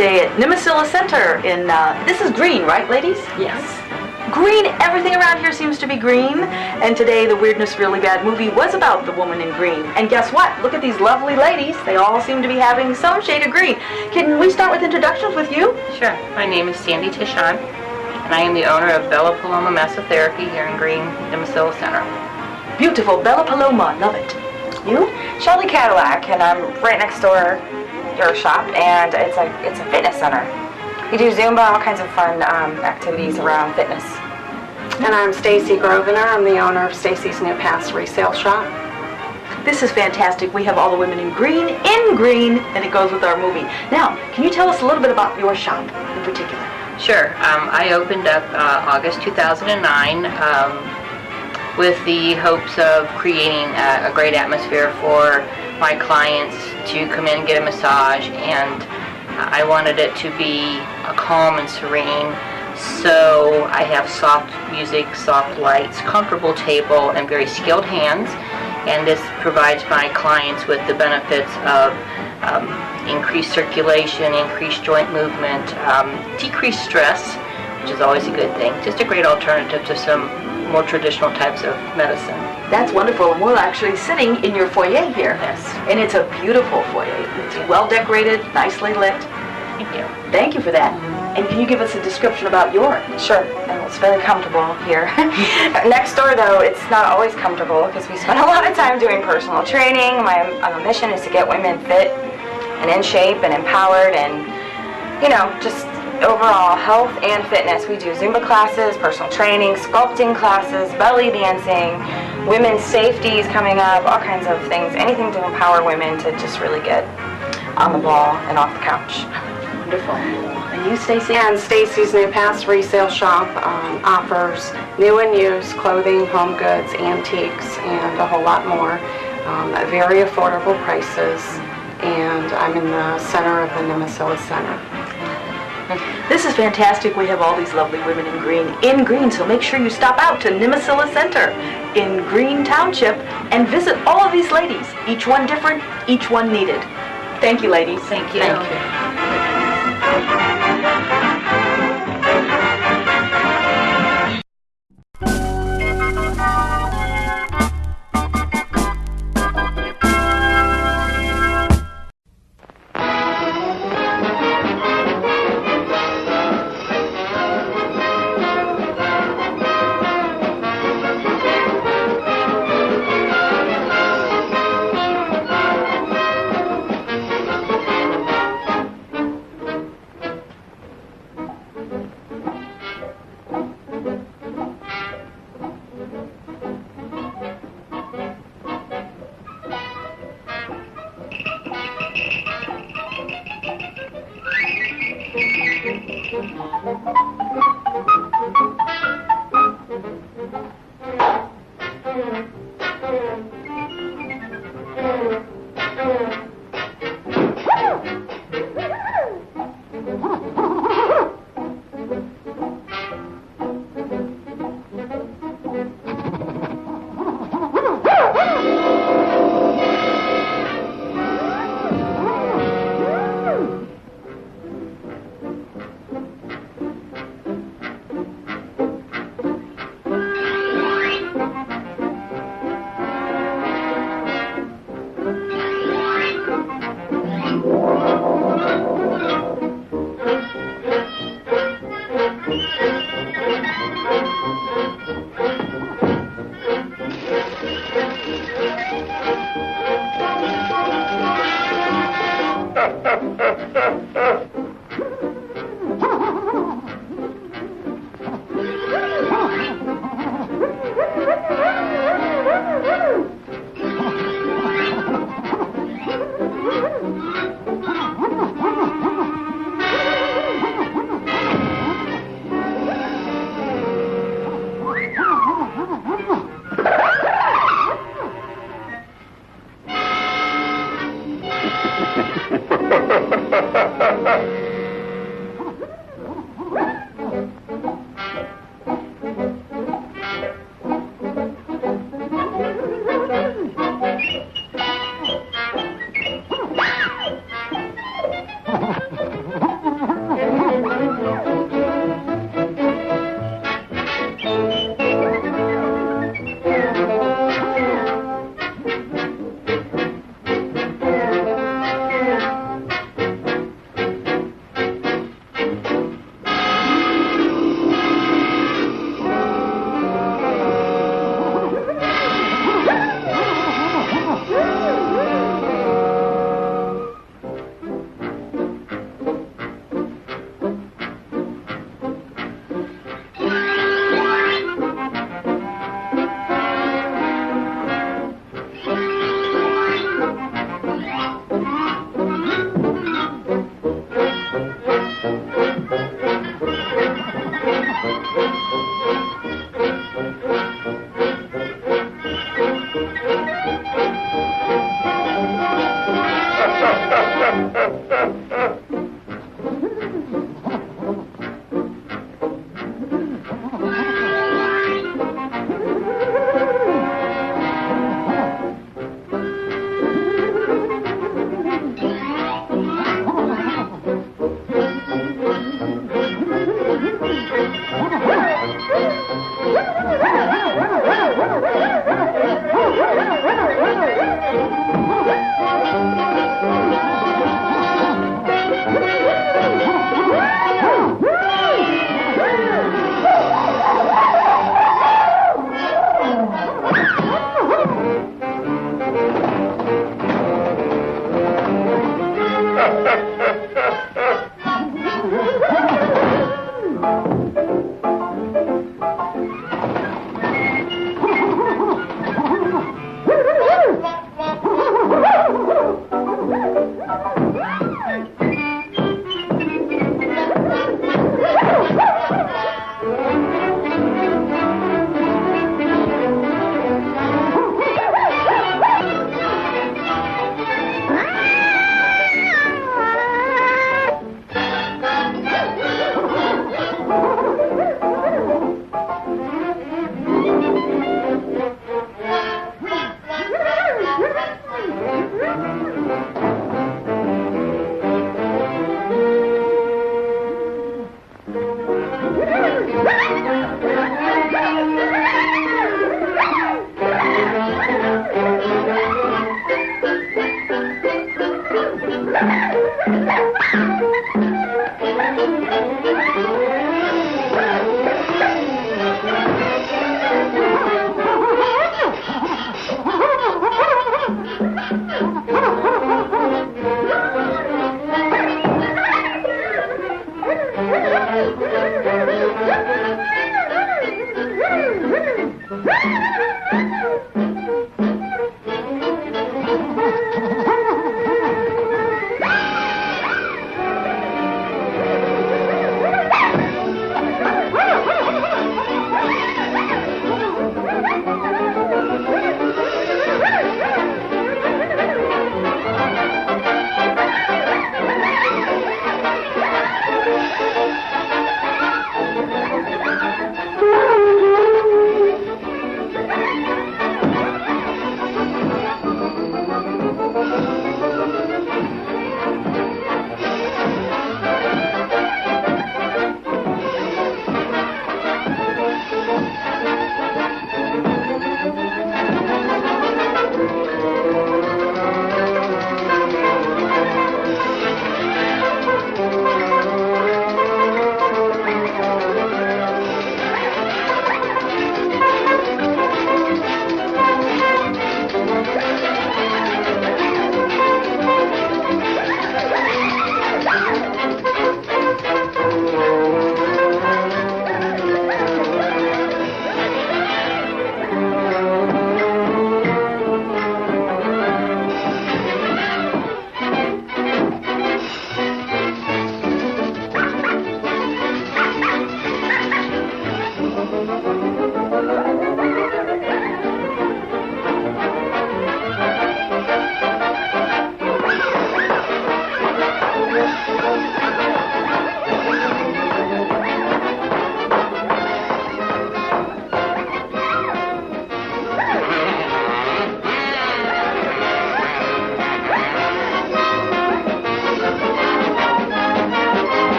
today at Nimisila Center in, this is green, right, ladies? Yes. Green, everything around here seems to be green. And today, the Weirdness Really Bad movie was about the woman in green. And guess what? Look at these lovely ladies. They all seem to be having some shade of green. Can we start with introductions with you? Sure. My name is Sandy Tishon, and I am the owner of Bella Paloma Massotherapy here in Green, Nimisila Center. Beautiful. Bella Paloma. Love it. You? Shelby Cadillac, and I'm right next door to your shop, and it's a fitness center. We do Zumba, all kinds of fun activities around fitness. And I'm Stacy Grosvenor. I'm the owner of Stacy's New Pass Resale Shop. This is fantastic. We have all the women in green, and it goes with our movie. Now, can you tell us a little bit about your shop in particular? Sure. I opened up August 2009 with the hopes of creating a great atmosphere for my clients to come in and get a massage, and I wanted it to be calm and serene. So I have soft music, soft lights, comfortable table, and very skilled hands. And this provides my clients with the benefits of increased circulation, increased joint movement, decreased stress, which is always a good thing. Just a great alternative to some more traditional types of medicine. That's wonderful. And we're actually sitting in your foyer here. Yes. And it's a beautiful foyer. It's well decorated, nicely lit. Thank you. Thank you for that. And can you give us a description about yours? Sure. It's very comfortable here. Next door, though, it's not always comfortable because we spend a lot of time doing personal training. My mission is to get women fit and in shape and empowered and, just overall health and fitness. We do Zumba classes, personal training, sculpting classes, belly dancing, women's safety is coming up, all kinds of things. Anything to empower women to just really get on the ball and off the couch. Wonderful. And you, Stacy? And Stacy's New Pass Resale Shop offers new and used clothing, home goods, antiques, and a whole lot more at very affordable prices. And I'm in the center of the Nimisila Center. This is fantastic. We have all these lovely women in green, so make sure you stop out to Nimisila Center in Green Township and visit all of these ladies. Each one different, each one needed. Thank you, ladies. Thank you. Thank you.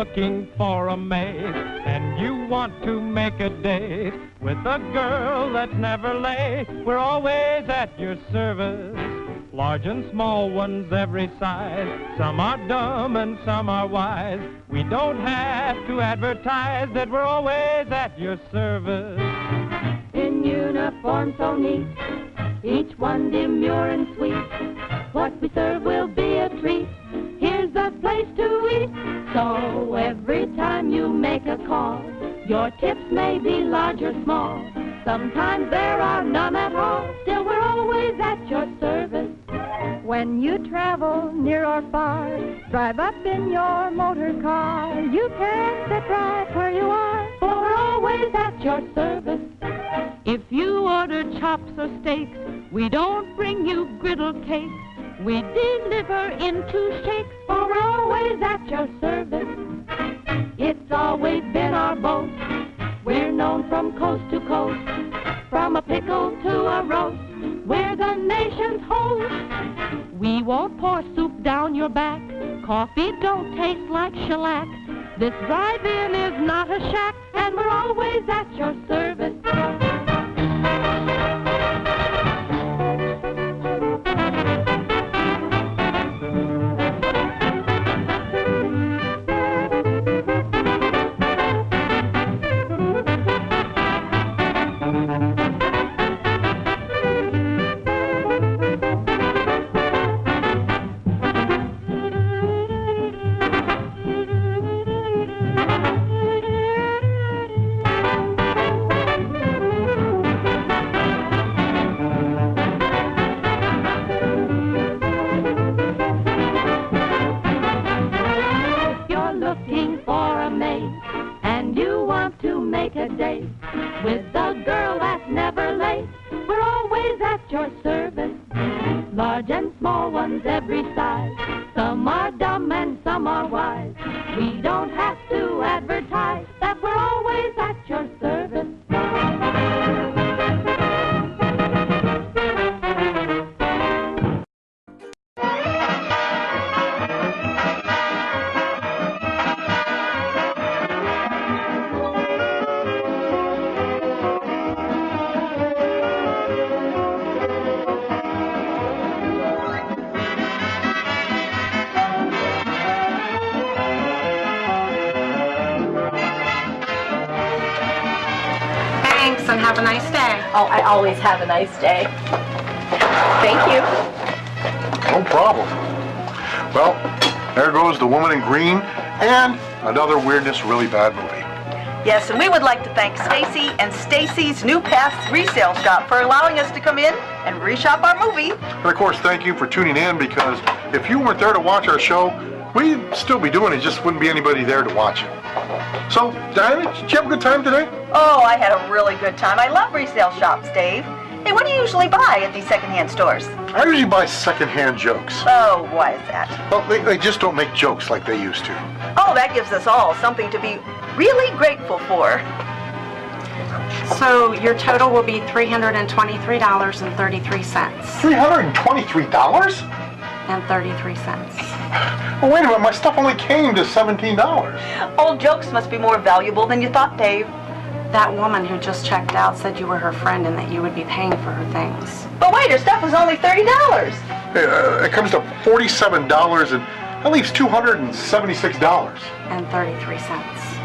looking for a mate and you want to make a date with a girl that's never late, we're always at your service. Large and small ones every size, some are dumb and some are wise. We don't have to advertise that we're always at your service. In uniform so neat, each one demure and sweet, what we serve will be a treat. Here's the place to eat. So every time you make a call, your tips may be large or small. Sometimes there are none at all. Still, we're always at your service. When you travel near or far, drive up in your motor car. You can sit right where you are, for we're always at your service. If you order chops or steaks, we don't bring you griddle cakes. We deliver in 2 shakes, for we're always at your service. It's always been our boast. We're known from coast to coast, from a pickle to a roast. We're the nation's host. We won't pour soup down your back. Coffee don't taste like shellac. This drive-in is not a shack, and we're always at your service. With the girl that's never late, we're always at your service. Large and small ones every size. Some are dumb and some are wise. We don't have to advertise that we're always at your service. And have a nice day. Oh, I always have a nice day. Thank you. No problem. Well, there goes The Woman in Green and another Weirdness Really Bad movie. Yes, and we would like to thank Stacy and Stacy's New Paths Resale Shop for allowing us to come in and reshop our movie. And of course, thank you for tuning in, because if you weren't there to watch our show, we'd still be doing it, just wouldn't be anybody there to watch it. So, Diana, did you have a good time today? Oh, I had a really good time. I love resale shops, Dave. Hey, what do you usually buy at these secondhand stores? I usually buy secondhand jokes. Oh, why is that? Well, they just don't make jokes like they used to. Oh, that gives us all something to be really grateful for. So your total will be $323.33. $323? And 33 cents. Well, wait a minute, my stuff only came to $17. Old jokes must be more valuable than you thought, Dave. That woman who just checked out said you were her friend and that you would be paying for her things. But wait, her stuff was only $30. It comes to $47, and that leaves $276. And 33 cents.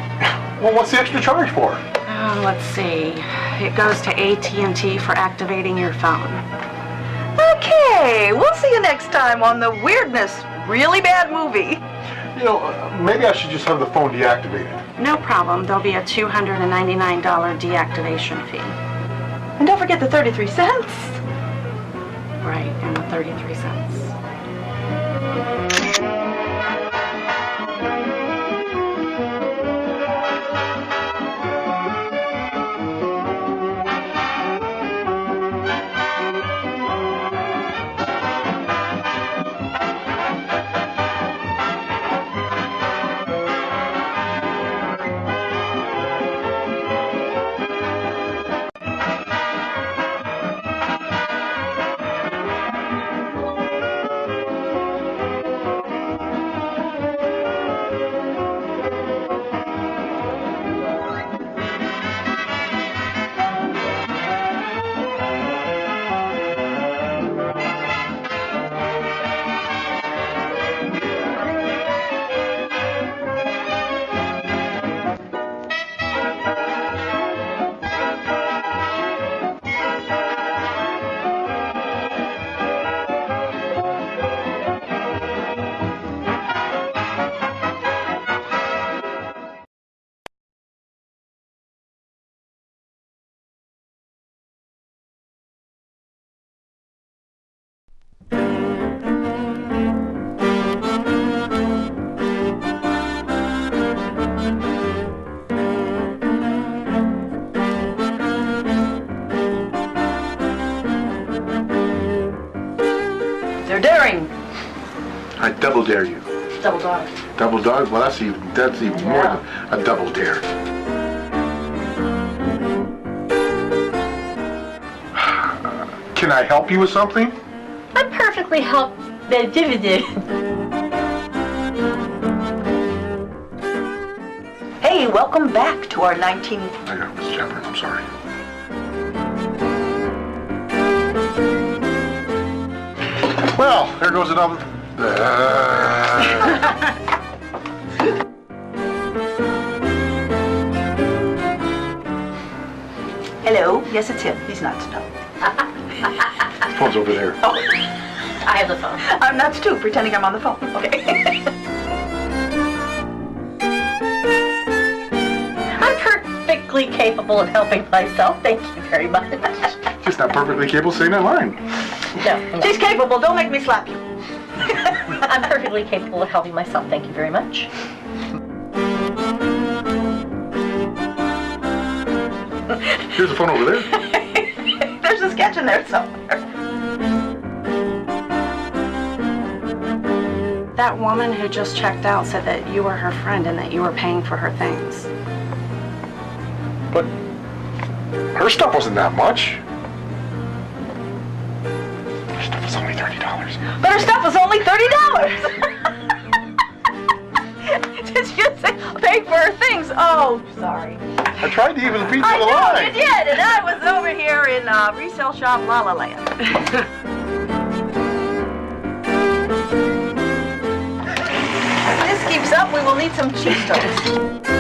Well, what's the extra charge for? Oh, let's see. It goes to AT&T for activating your phone. Okay, we'll see you next time on the Weirdness Really Bad Movie. You know, maybe I should just have the phone deactivated. No problem. There'll be a $299 deactivation fee. And don't forget the 33 cents. Right, and the 33 cents. They're daring. I double dare you. Double dog. Double dog? Well, that's even more than a double dare. Can I help you with something? I'm perfectly The dividend. Hey, welcome back to our 19... I got Miss Chapman, I'm sorry. Well, there goes another... Hello? Yes, it's him. He's not. No. Phone's over there. Oh. I have the phone. I'm not too, pretending I'm on the phone. Okay. I'm perfectly capable of helping myself. Thank you very much. Just not perfectly capable of saying that line. No. She's capable. Don't make me slap you. I'm perfectly capable of helping myself. Thank you very much. Here's the phone over there. There's a sketch in there somewhere. That woman who just checked out said that you were her friend and that you were paying for her things. But her stuff wasn't that much. Her stuff was only $30. But her stuff was only $30. Did you say pay for her things? Oh, sorry. I tried to even feed you I the know line. you did, and I was over here in resale shop La La Land. If this keeps up, we will need some cheese toast.